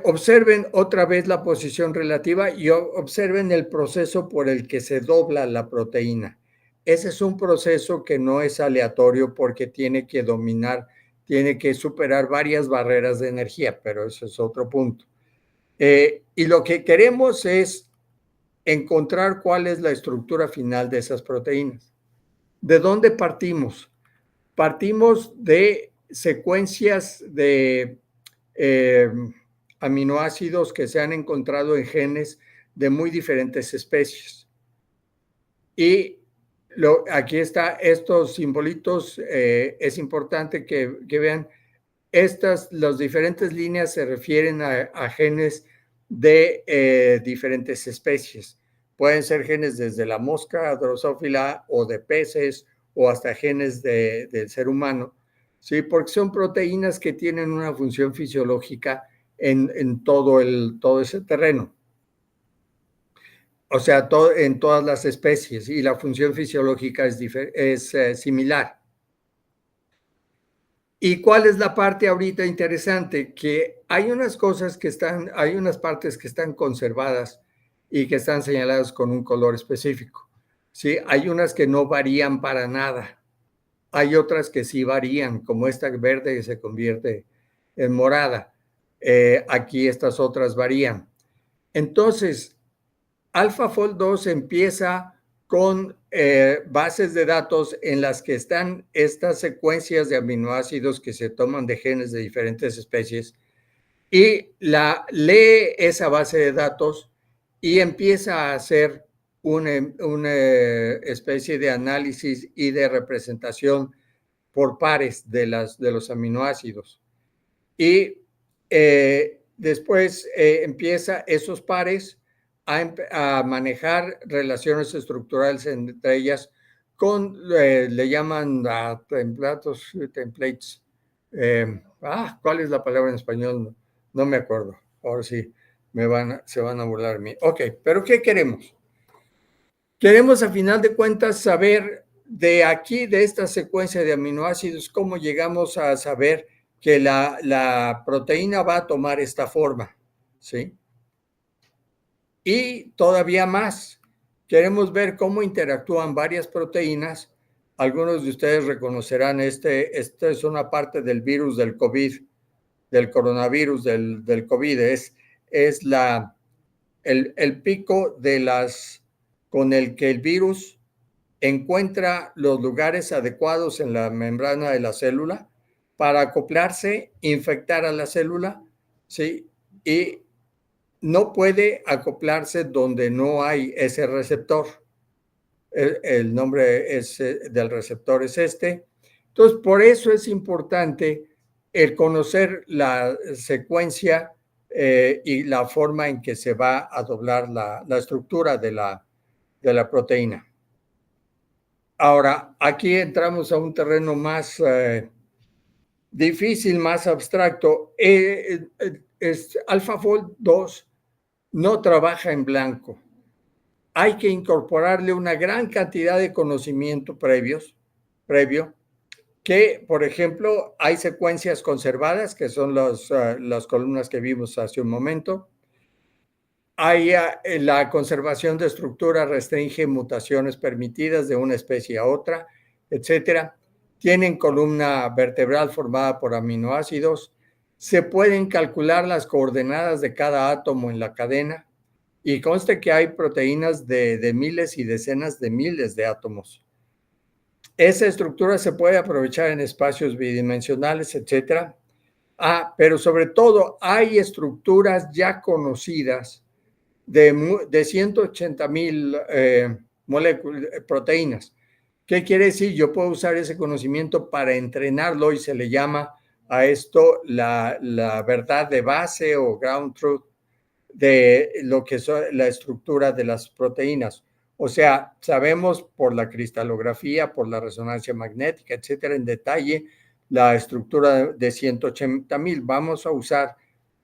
observen otra vez la posición relativa y observen el proceso por el que se dobla la proteína. ese es un proceso que no es aleatorio porque tiene que tiene que superar varias barreras de energía, pero ese es otro punto. Y lo que queremos es encontrar cuál es la estructura final de esas proteínas. ¿De dónde partimos? Partimos de secuencias de aminoácidos que se han encontrado en genes de muy diferentes especies. Y aquí está estos simbolitos, es importante que vean, las diferentes líneas se refieren a genes de diferentes especies. Pueden ser genes desde la mosca drosófila o de peces o hasta genes del ser humano, ¿sí? Porque son proteínas que tienen una función fisiológica en todo ese terreno. O sea, en todas las especies, y la función fisiológica es similar. ¿Y cuál es la parte ahorita interesante? Que hay unas hay unas partes que están conservadas y que están señaladas con un color específico. ¿Sí? Hay unas que no varían para nada. Hay otras que sí varían, como esta verde que se convierte en morada. Aquí estas otras varían. Entonces, AlphaFold 2 empieza con bases de datos en las que están estas secuencias de aminoácidos que se toman de genes de diferentes especies y lee esa base de datos y empieza a hacer una especie de análisis y de representación por pares de los aminoácidos. Y después empieza esos pares a manejar relaciones estructurales entre ellas le llaman templates. ¿Cuál es la palabra en español? No me acuerdo. Ahora sí, se van a burlar de mí. Ok, pero ¿qué queremos? Queremos, a final de cuentas, saber de aquí, de esta secuencia de aminoácidos, cómo llegamos a saber que la proteína va a tomar esta forma, ¿sí? Y todavía más, queremos ver cómo interactúan varias proteínas. Algunos de ustedes reconocerán esta es una parte del virus del COVID, del coronavirus del COVID, es el pico con el que el virus encuentra los lugares adecuados en la membrana de la célula para acoplarse, infectar a la célula, ¿sí? Y no puede acoplarse donde no hay ese receptor. El nombre del receptor es este. Entonces, por eso es importante el conocer la secuencia y la forma en que se va a doblar la estructura de la proteína. Ahora, aquí entramos a un terreno más difícil, más abstracto. AlphaFold 2 no trabaja en blanco. Hay que incorporarle una gran cantidad de conocimiento previo, que, por ejemplo, hay secuencias conservadas, que son las columnas que vimos hace un momento. La conservación de estructura restringe mutaciones permitidas de una especie a otra, etcétera. Tienen columna vertebral formada por aminoácidos. Se pueden calcular las coordenadas de cada átomo en la cadena. Y conste que hay proteínas de miles y decenas de miles de átomos. Esa estructura se puede aprovechar en espacios bidimensionales, etcétera. Pero sobre todo hay estructuras ya conocidas de 180,000 proteínas. ¿Qué quiere decir? Yo puedo usar ese conocimiento para entrenarlo y se le llama a esto la verdad de base o ground truth de lo que es la estructura de las proteínas. O sea, sabemos por la cristalografía, por la resonancia magnética, etcétera, en detalle la estructura de 180,000. Vamos a usar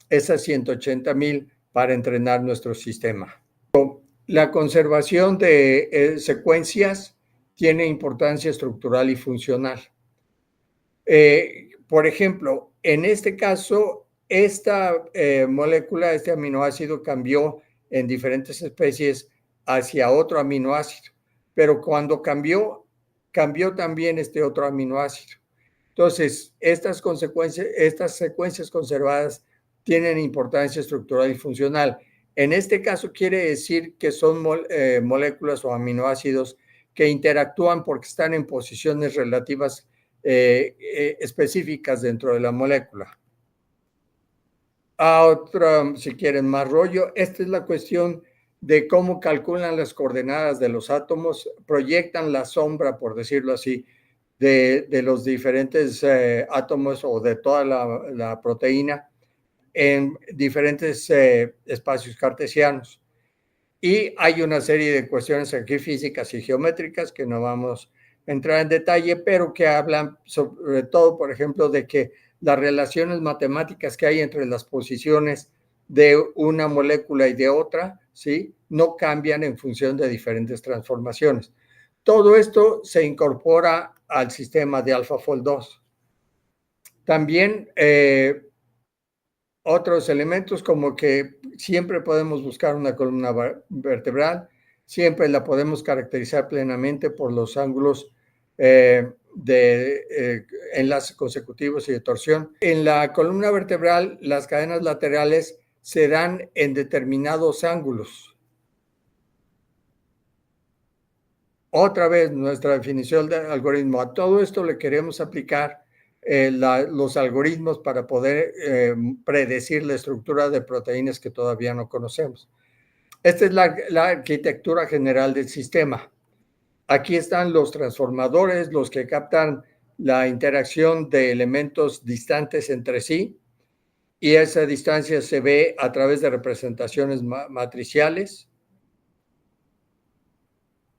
esas 180,000 para entrenar nuestro sistema. La conservación de secuencias tiene importancia estructural y funcional. Por ejemplo, en este caso, esta molécula, este aminoácido cambió en diferentes especies hacia otro aminoácido, pero cuando cambió también este otro aminoácido. Entonces, estas secuencias conservadas tienen importancia estructural y funcional. En este caso quiere decir que son moléculas o aminoácidos que interactúan porque están en posiciones relativas específicas dentro de la molécula. Otra, si quieren más rollo, esta es la cuestión de cómo calculan las coordenadas de los átomos, proyectan la sombra, por decirlo así, de los diferentes átomos o de toda la proteína en diferentes espacios cartesianos. Y hay una serie de cuestiones aquí físicas y geométricas que no vamos a entrar en detalle, pero que hablan sobre todo, por ejemplo, de que las relaciones matemáticas que hay entre las posiciones de una molécula y de otra, ¿sí?, no cambian en función de diferentes transformaciones. Todo esto se incorpora al sistema de AlphaFold 2. También otros elementos como que siempre podemos buscar una columna vertebral, siempre la podemos caracterizar plenamente por los ángulos de enlaces consecutivos y de torsión. En la columna vertebral, las cadenas laterales se dan en determinados ángulos. Otra vez, nuestra definición de algoritmo. A todo esto le queremos aplicar los algoritmos para poder predecir la estructura de proteínas que todavía no conocemos. Esta es la arquitectura general del sistema. Aquí están los transformadores, los que captan la interacción de elementos distantes entre sí, y esa distancia se ve a través de representaciones matriciales.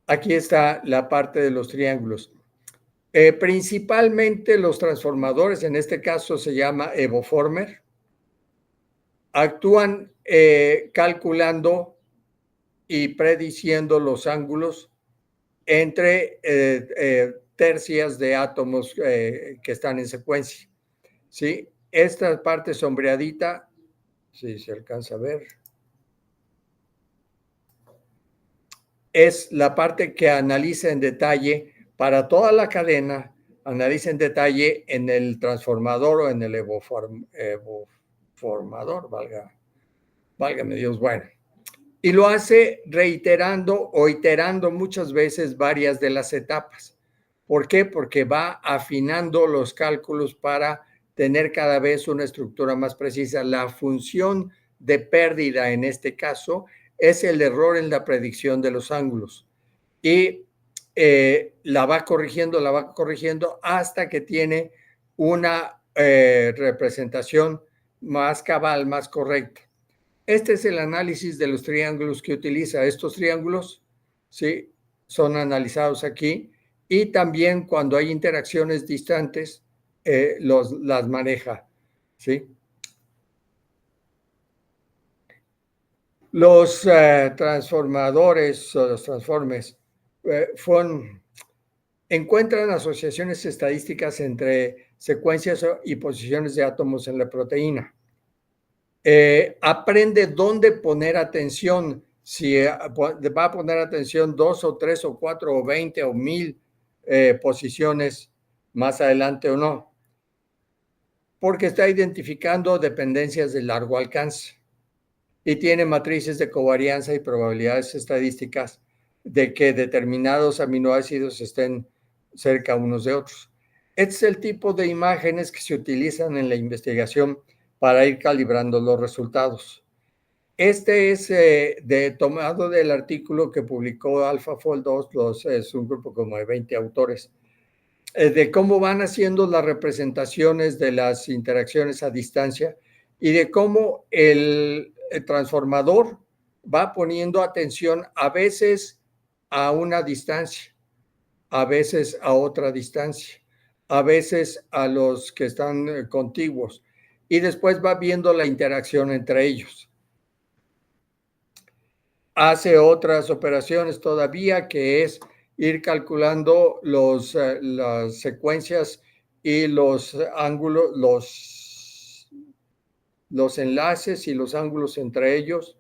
Aquí está la parte de los triángulos. Principalmente los transformadores, en este caso se llama evoformer, actúan calculando y prediciendo los ángulos entre tercias de átomos que están en secuencia, ¿sí? Esta parte sombreadita, si se alcanza a ver, es la parte que analiza en detalle para toda la cadena, analiza en detalle en el transformador o en el evoformador, válgame Dios, bueno. Y lo hace reiterando o iterando muchas veces varias de las etapas. ¿Por qué? Porque va afinando los cálculos para tener cada vez una estructura más precisa. La función de pérdida en este caso es el error en la predicción de los ángulos. Y la va corrigiendo hasta que tiene una representación más cabal, más correcta. Este es el análisis de los triángulos que utiliza. Estos triángulos, ¿sí?, son analizados aquí, y también cuando hay interacciones distantes, las maneja, ¿sí? Los transformadores o los transformes encuentran asociaciones estadísticas entre secuencias y posiciones de átomos en la proteína. Aprende dónde poner atención, si va a poner atención 2 o 3 o 4 o 20 o 1000 posiciones más adelante o no, porque está identificando dependencias de largo alcance y tiene matrices de covarianza y probabilidades estadísticas de que determinados aminoácidos estén cerca unos de otros. Este es el tipo de imágenes que se utilizan en la investigación para ir calibrando los resultados. Este es tomado del artículo que publicó AlphaFold 2, es un grupo como de 20 autores, de cómo van haciendo las representaciones de las interacciones a distancia y de cómo el transformador va poniendo atención a veces a una distancia, a veces a otra distancia, a veces a los que están contiguos, y después va viendo la interacción entre ellos. Hace otras operaciones todavía, que es ir calculando las secuencias y los ángulos, los enlaces y los ángulos entre ellos,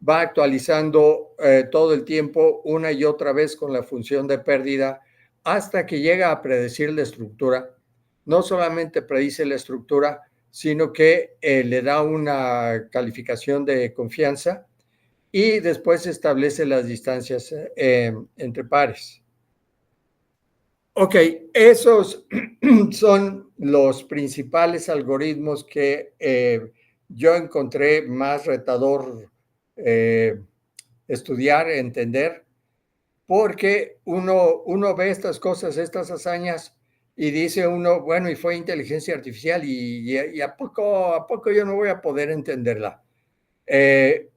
va actualizando todo el tiempo una y otra vez con la función de pérdida hasta que llega a predecir la estructura. No solamente predice la estructura, sino que le da una calificación de confianza y después establece las distancias entre pares. Ok, esos son los principales algoritmos que yo encontré más retador estudiar, entender, porque uno ve estas cosas, estas hazañas, y dice uno, bueno, y fue inteligencia artificial, y ¿a poco yo no voy a poder entenderla?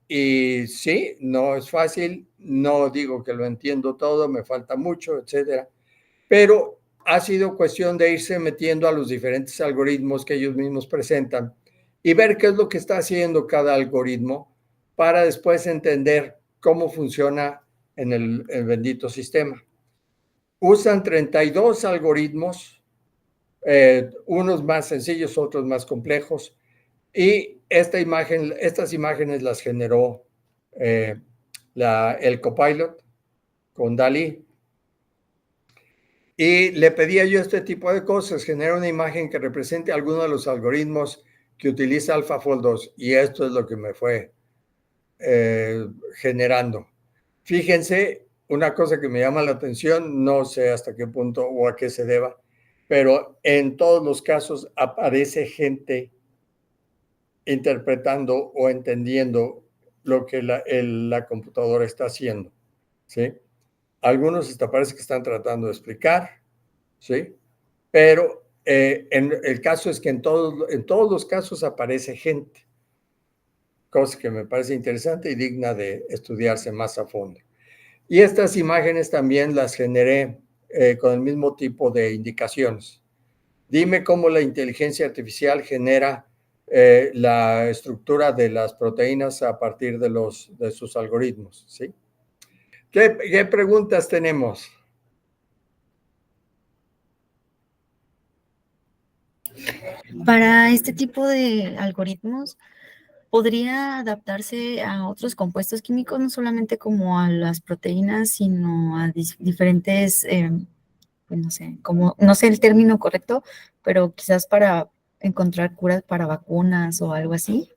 Y sí, no es fácil, no digo que lo entiendo todo, me falta mucho, etcétera, pero ha sido cuestión de irse metiendo a los diferentes algoritmos que ellos mismos presentan y ver qué es lo que está haciendo cada algoritmo para después entender cómo funciona en el bendito sistema. Usan 32 algoritmos, unos más sencillos, otros más complejos, y estas imágenes las generó el Copilot con DALL-E. Y le pedía yo este tipo de cosas, generar una imagen que represente alguno de los algoritmos que utiliza AlphaFold 2. Y esto es lo que me fue generando. Fíjense, una cosa que me llama la atención, no sé hasta qué punto o a qué se deba, pero en todos los casos aparece gente interpretando o entendiendo lo que la computadora está haciendo, ¿sí? Algunos hasta parece que están tratando de explicar, ¿sí? Pero el caso es que en todos los casos aparece gente, cosa que me parece interesante y digna de estudiarse más a fondo. Y estas imágenes también las generé con el mismo tipo de indicaciones. Dime cómo la inteligencia artificial genera la estructura de las proteínas a partir de sus algoritmos, ¿sí? ¿Qué preguntas tenemos? Para este tipo de algoritmos, ¿podría adaptarse a otros compuestos químicos, no solamente como a las proteínas, sino a diferentes, pues no sé, como, no sé el término correcto, pero quizás para encontrar curas para vacunas o algo así?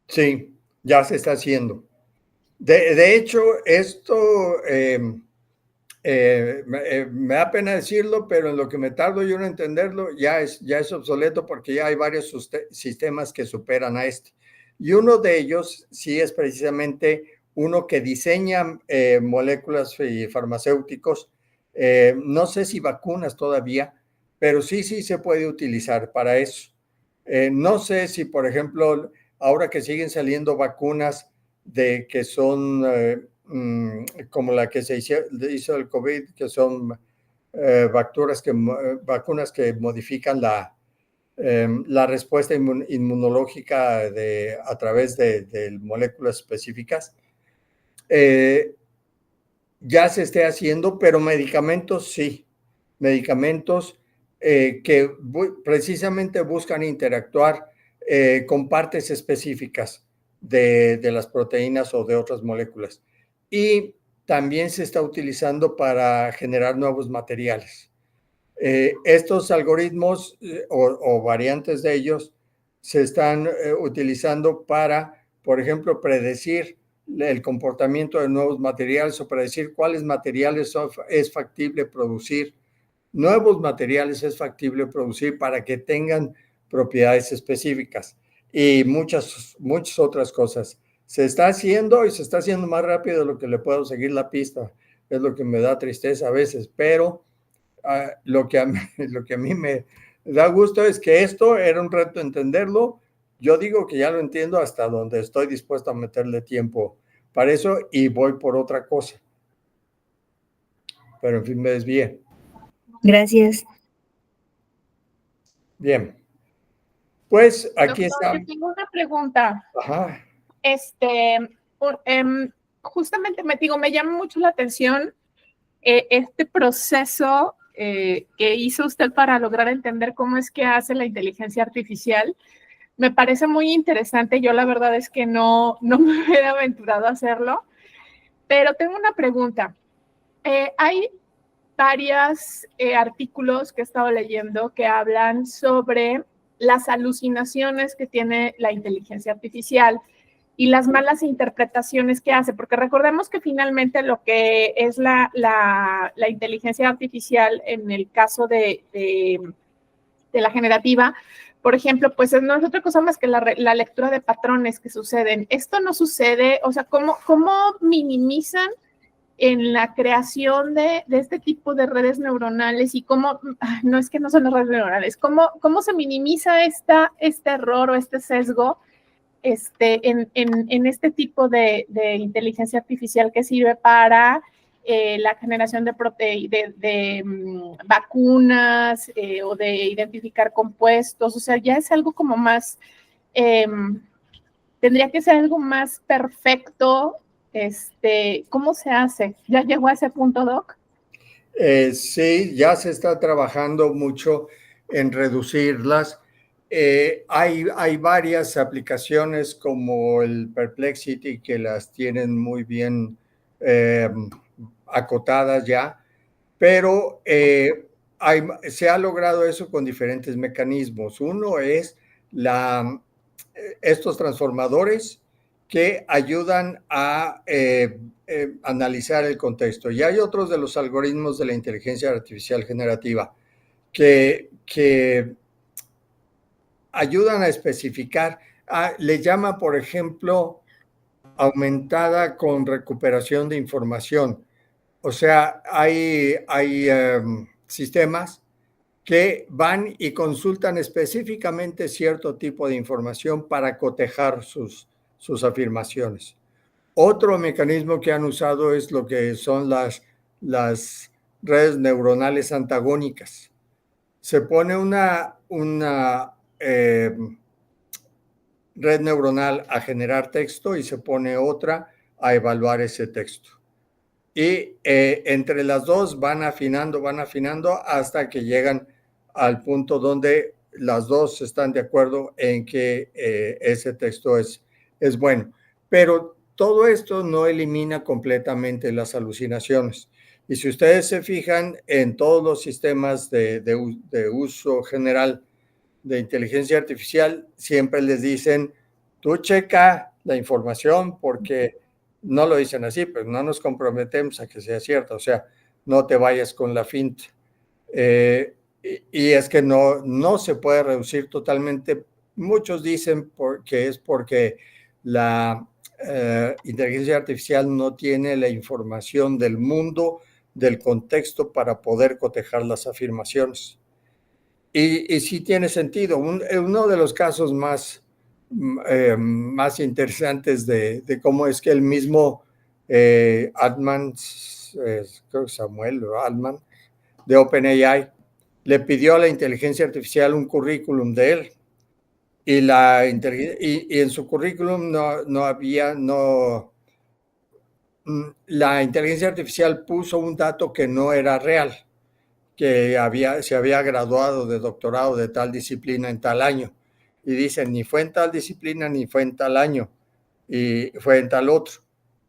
Sí, ya se está haciendo. De hecho, esto me da pena decirlo, pero en lo que me tardo yo en entenderlo, ya es obsoleto porque ya hay varios sistemas que superan a este. Y uno de ellos sí es precisamente uno que diseña moléculas y farmacéuticos, no sé si vacunas todavía, pero sí se puede utilizar para eso. No sé si, por ejemplo, ahora que siguen saliendo vacunas de que son como la que se hizo el COVID, que son vacunas que modifican la respuesta inmunológica a través de moléculas específicas. Ya se esté haciendo, pero medicamentos sí, medicamentos que precisamente buscan interactuar con partes específicas de las proteínas o de otras moléculas. Y también se está utilizando para generar nuevos materiales. Estos algoritmos o variantes de ellos se están utilizando para, por ejemplo, predecir el comportamiento de nuevos materiales o predecir cuáles materiales es factible producir, nuevos materiales es factible producir para que tengan propiedades específicas y muchas otras cosas. Se está haciendo y se está haciendo más rápido de lo que le puedo seguir la pista. Es lo que me da tristeza a veces, pero lo que a mí me da gusto es que esto era un reto entenderlo. Yo digo que ya lo entiendo hasta donde estoy dispuesto a meterle tiempo para eso y voy por otra cosa. Pero en fin, me desvié. Gracias. Bien. Pues aquí Doctor, está. yo tengo una pregunta. Ajá. Justamente me llama mucho la atención este proceso que hizo usted para lograr entender cómo es que hace la inteligencia artificial, Me parece muy interesante. Yo la verdad es que no me hubiera aventurado a hacerlo, pero tengo una pregunta. Hay varios artículos que he estado leyendo que hablan sobre las alucinaciones que tiene la inteligencia artificial y las malas interpretaciones que hace, porque recordemos que finalmente lo que es la inteligencia artificial en el caso de la generativa, por ejemplo, pues no es otra cosa más que la lectura de patrones que suceden. Esto no sucede, o sea, ¿cómo minimizan en la creación de este tipo de redes neuronales y cómo, no es que no son las redes neuronales, cómo se minimiza este error o este sesgo en este tipo de inteligencia artificial que sirve para la generación de vacunas o de identificar compuestos? O sea, ya es algo como más, tendría que ser algo más perfecto. ¿Cómo se hace? ¿Ya llegó a ese punto, Doc? Sí, ya se está trabajando mucho en reducirlas. Hay varias aplicaciones como el Perplexity que las tienen muy bien acotadas ya, pero se ha logrado eso con diferentes mecanismos. Uno es estos transformadores que ayudan a analizar el contexto. Y hay otros de los algoritmos de la inteligencia artificial generativa que ayudan a especificar. Le llama, por ejemplo, aumentada con recuperación de información. O sea, hay sistemas que van y consultan específicamente cierto tipo de información para cotejar sus afirmaciones. Otro mecanismo que han usado es lo que son las redes neuronales antagónicas. Se pone una red neuronal a generar texto y se pone otra a evaluar ese texto. Y entre las dos van afinando hasta que llegan al punto donde las dos están de acuerdo en que ese texto es bueno. Pero todo esto no elimina completamente las alucinaciones. Y si ustedes se fijan en todos los sistemas de uso general de inteligencia artificial, siempre les dicen, tú checa la información porque no lo dicen así, pero no nos comprometemos a que sea cierto, o sea, no te vayas con la finta. Y es que no se puede reducir totalmente. Muchos dicen que es porque la inteligencia artificial no tiene la información del mundo, del contexto para poder cotejar las afirmaciones. Y sí tiene sentido. Uno de los casos más interesantes de cómo es que el mismo Altman, creo que Samuel Altman, de OpenAI, le pidió a la inteligencia artificial un currículum de él. Y en su currículum la inteligencia artificial puso un dato que no era real, que se había graduado de doctorado de tal disciplina en tal año. Y dicen, ni fue en tal disciplina, ni fue en tal año, y fue en tal otro.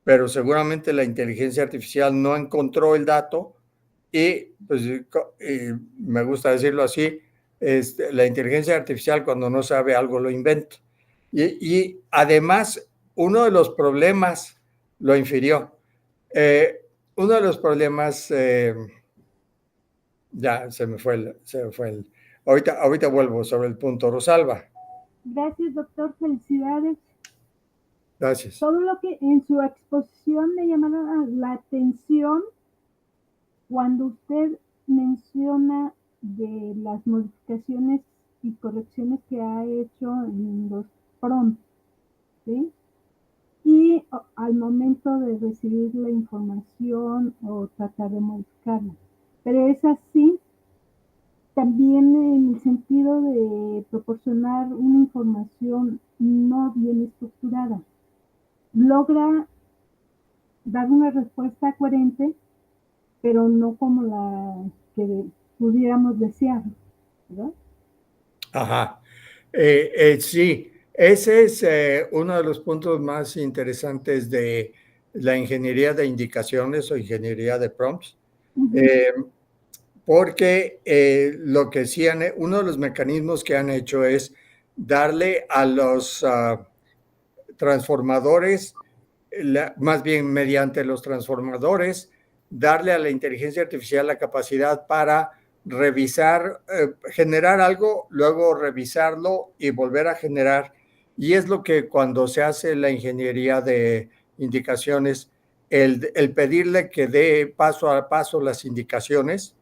Pero seguramente la inteligencia artificial no encontró el dato y, pues, me gusta decirlo así, la inteligencia artificial cuando no sabe algo lo inventa. Y además, uno de los problemas lo infirió. Uno de los problemas... ya, se me fue el. Ahorita vuelvo sobre el punto. Rosalba. Gracias, doctor. Felicidades. Gracias. Todo lo que en su exposición me llamaron la atención cuando usted menciona de las modificaciones y correcciones que ha hecho en los prompts, ¿sí? Y al momento de recibir la información o tratar de modificarla. Pero es así también en el sentido de proporcionar una información no bien estructurada. Logra dar una respuesta coherente, pero no como la que pudiéramos desear, ¿verdad? Ajá. Sí, ese es uno de los puntos más interesantes de la ingeniería de indicaciones o ingeniería de prompts, porque lo que sí uno de los mecanismos que han hecho es darle a los transformadores, más bien mediante los transformadores, darle a la inteligencia artificial la capacidad para revisar, generar algo, luego revisarlo y volver a generar. Y es lo que cuando se hace la ingeniería de indicaciones, el pedirle que dé paso a paso las indicaciones,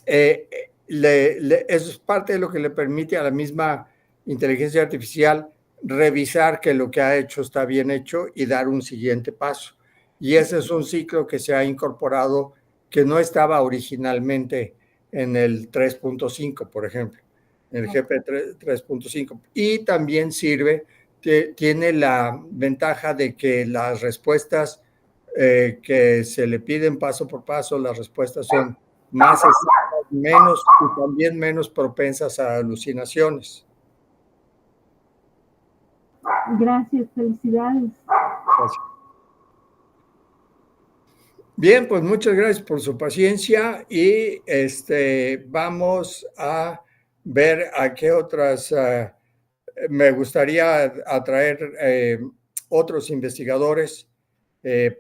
eso es parte de lo que le permite a la misma inteligencia artificial revisar que lo que ha hecho está bien hecho y dar un siguiente paso. Y ese es un ciclo que se ha incorporado que no estaba originalmente en el 3.5, por ejemplo, en el GP 3.5. Y también tiene la ventaja de que las respuestas que se le piden paso por paso, las respuestas son más menos y también menos propensas a alucinaciones. Gracias, felicidades. Gracias. Bien, pues muchas gracias por su paciencia y vamos a ver a qué otras, me gustaría atraer otros investigadores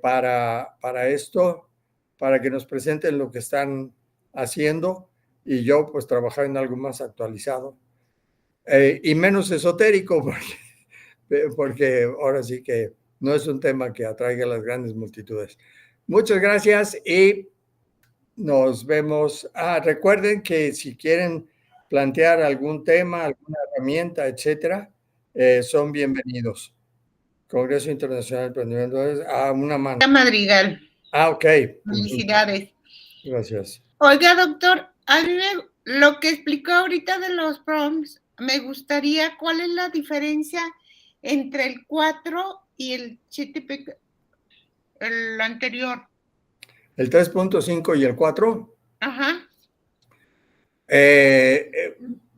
para esto, para que nos presenten lo que están haciendo y yo pues trabajar en algo más actualizado y menos esotérico porque ahora sí que no es un tema que atraiga a las grandes multitudes. Muchas gracias y nos vemos. Recuerden que si quieren plantear algún tema, alguna herramienta, etcétera, son bienvenidos. Congreso Internacional de Emprendimiento, una mano. Madrigal. Ok. Felicidades. Gracias. Oiga, doctor, a mí lo que explicó ahorita de los prompts, me gustaría, ¿cuál es la diferencia entre el 4 y el GTP, el anterior? ¿El 3.5 y el 4? Ajá.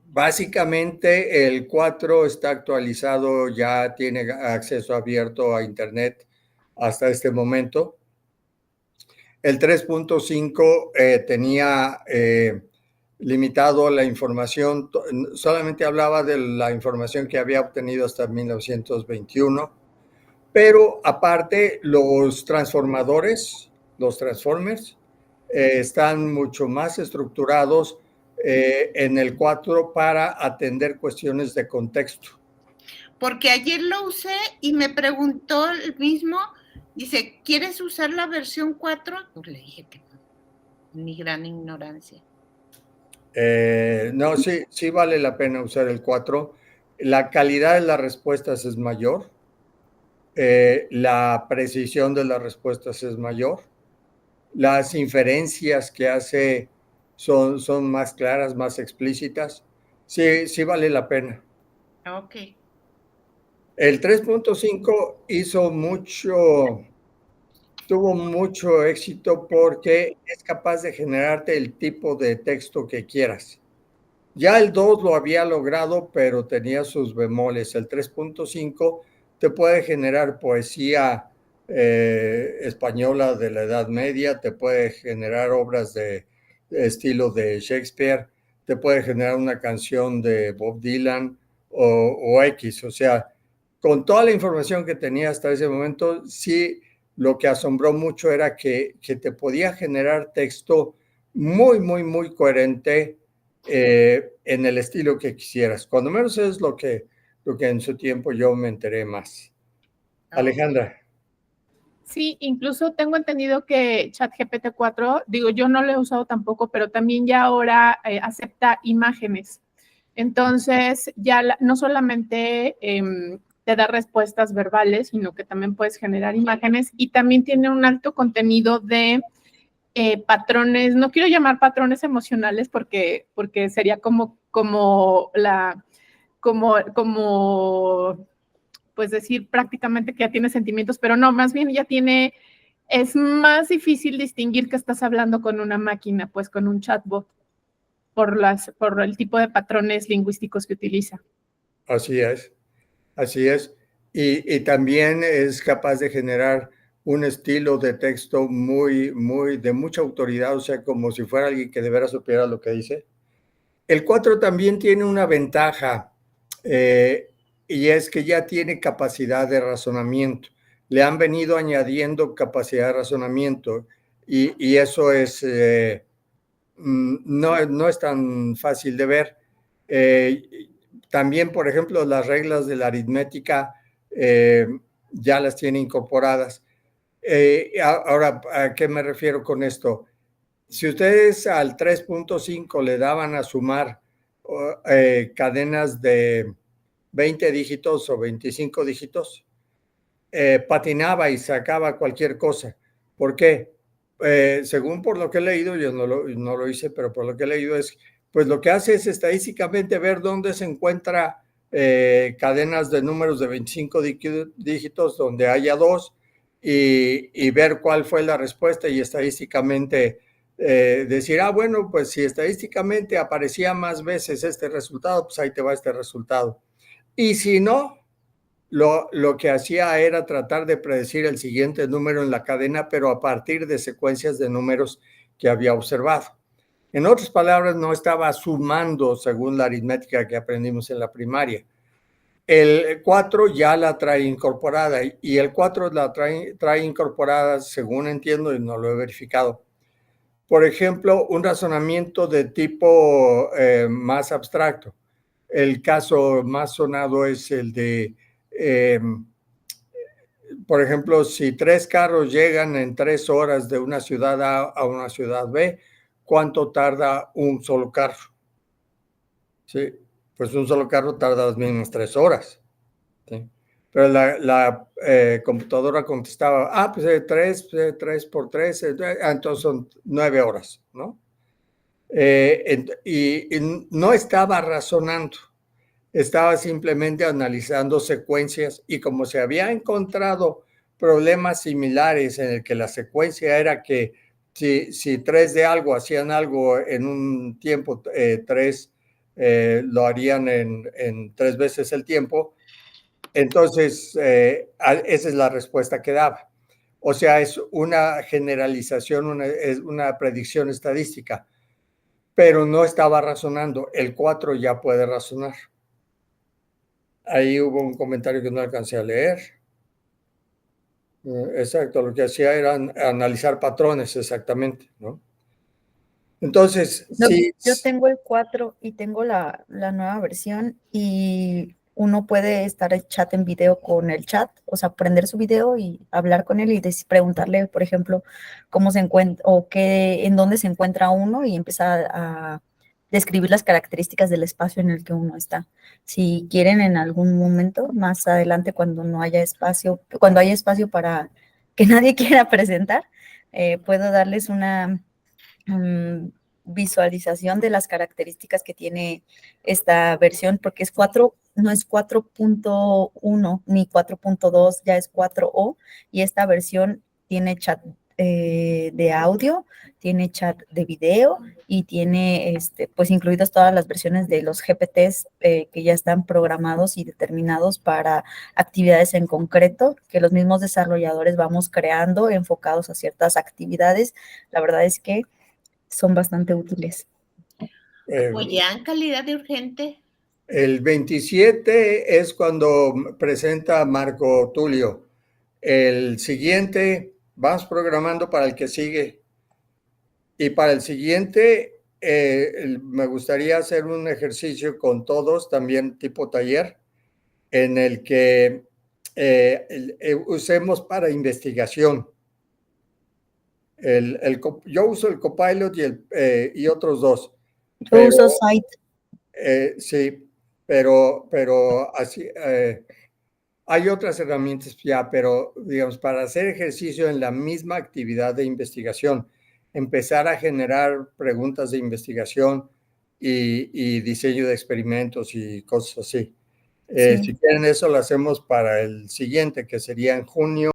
Básicamente el 4 está actualizado, ya tiene acceso abierto a Internet hasta este momento. El 3.5 tenía limitado la información, solamente hablaba de la información que había obtenido hasta 1921, pero aparte los transformadores, los transformers, están mucho más estructurados en el 4 para atender cuestiones de contexto. Porque ayer lo usé y me preguntó el mismo, dice, ¿quieres usar la versión 4? Pues le dije que no, mi gran ignorancia. No, sí vale la pena usar el 4. La calidad de las respuestas es mayor, la precisión de las respuestas es mayor, las inferencias que hace son más claras, más explícitas. Sí vale la pena. Ok. El 3.5 tuvo mucho éxito porque es capaz de generarte el tipo de texto que quieras. Ya el 2 lo había logrado, pero tenía sus bemoles. El 3.5 te puede generar poesía española de la Edad Media, te puede generar obras de estilo de Shakespeare, te puede generar una canción de Bob Dylan o X. O sea, con toda la información que tenía hasta ese momento, sí, lo que asombró mucho era que te podía generar texto muy coherente en el estilo que quisieras. Cuando menos es lo que en su tiempo yo me enteré más. Alejandra. Sí, incluso tengo entendido que ChatGPT 4, digo, yo no lo he usado tampoco, pero también ya ahora acepta imágenes. Entonces, ya no solamente te da respuestas verbales, sino que también puedes generar imágenes y también tiene un alto contenido de patrones, no quiero llamar patrones emocionales porque sería como pues decir prácticamente que ya tiene sentimientos, pero no, más bien ya tiene, es más difícil distinguir que estás hablando con una máquina, pues con un chatbot, por el tipo de patrones lingüísticos que utiliza. Así es, así es. Y también es capaz de generar un estilo de texto de mucha autoridad, o sea, como si fuera alguien que de veras supiera lo que dice. El 4 también tiene una ventaja, y es que ya tiene capacidad de razonamiento. Le han venido añadiendo capacidad de razonamiento y eso es, no es tan fácil de ver. También, por ejemplo, las reglas de la aritmética ya las tiene incorporadas. Ahora, ¿a qué me refiero con esto? Si ustedes al 3.5 le daban a sumar cadenas de 20 dígitos o 25 dígitos, patinaba y sacaba cualquier cosa. ¿Por qué? Según por lo que he leído, yo no lo hice, pero por lo que he leído es, pues lo que hace es estadísticamente ver dónde se encuentra cadenas de números de 25 dígitos donde haya 2 y ver cuál fue la respuesta y estadísticamente decir, bueno, pues si estadísticamente aparecía más veces este resultado, pues ahí te va este resultado. Y si no, lo que hacía era tratar de predecir el siguiente número en la cadena, pero a partir de secuencias de números que había observado. En otras palabras, no estaba sumando según la aritmética que aprendimos en la primaria. El 4 ya la trae incorporada y el 4 la trae incorporada, según entiendo, y no lo he verificado. Por ejemplo, un razonamiento de tipo más abstracto. El caso más sonado es el de, por ejemplo, si 3 carros llegan en 3 horas de una ciudad A a una ciudad B, ¿cuánto tarda un solo carro? Sí, pues un solo carro tarda las mismas 3 horas. ¿Sí? Pero la computadora contestaba, pues 3 por 3, entonces son 9 horas, ¿no? Y no estaba razonando, estaba simplemente analizando secuencias y como se había encontrado problemas similares en el que la secuencia era que si 3 de algo hacían algo en un tiempo, 3 lo harían en 3 veces el tiempo, entonces esa es la respuesta que daba. O sea, es una generalización, es una predicción estadística, pero no estaba razonando. El 4 ya puede razonar. Ahí hubo un comentario que no alcancé a leer. Exacto, lo que hacía era analizar patrones, exactamente, ¿no? Entonces, No, sí. yo tengo el 4 y tengo la nueva versión y uno puede estar en chat en video con el chat, o sea, prender su video y hablar con él y preguntarle, por ejemplo, cómo se encuentra o en dónde se encuentra uno y empezar a describir las características del espacio en el que uno está. Si quieren en algún momento, más adelante, cuando haya espacio para que nadie quiera presentar, puedo darles una visualización de las características que tiene esta versión, porque es 4, no es 4.1 ni 4.2, ya es 4O, y esta versión tiene chat de audio, tiene chat de video y tiene pues incluidas todas las versiones de los GPTs que ya están programados y determinados para actividades en concreto que los mismos desarrolladores vamos creando enfocados a ciertas actividades. La verdad es que son bastante útiles. Pues ya en calidad de urgente. El 27 es cuando presenta Marco Tulio. El siguiente, vamos programando para el que sigue. Y para el siguiente, me gustaría hacer un ejercicio con todos, también tipo taller, en el que usemos para investigación. Yo uso el Copilot y otros 2. Yo uso Site. Sí, pero así hay otras herramientas ya, pero digamos, para hacer ejercicio en la misma actividad de investigación, empezar a generar preguntas de investigación y diseño de experimentos y cosas así. Sí. Si quieren eso, lo hacemos para el siguiente, que sería en junio.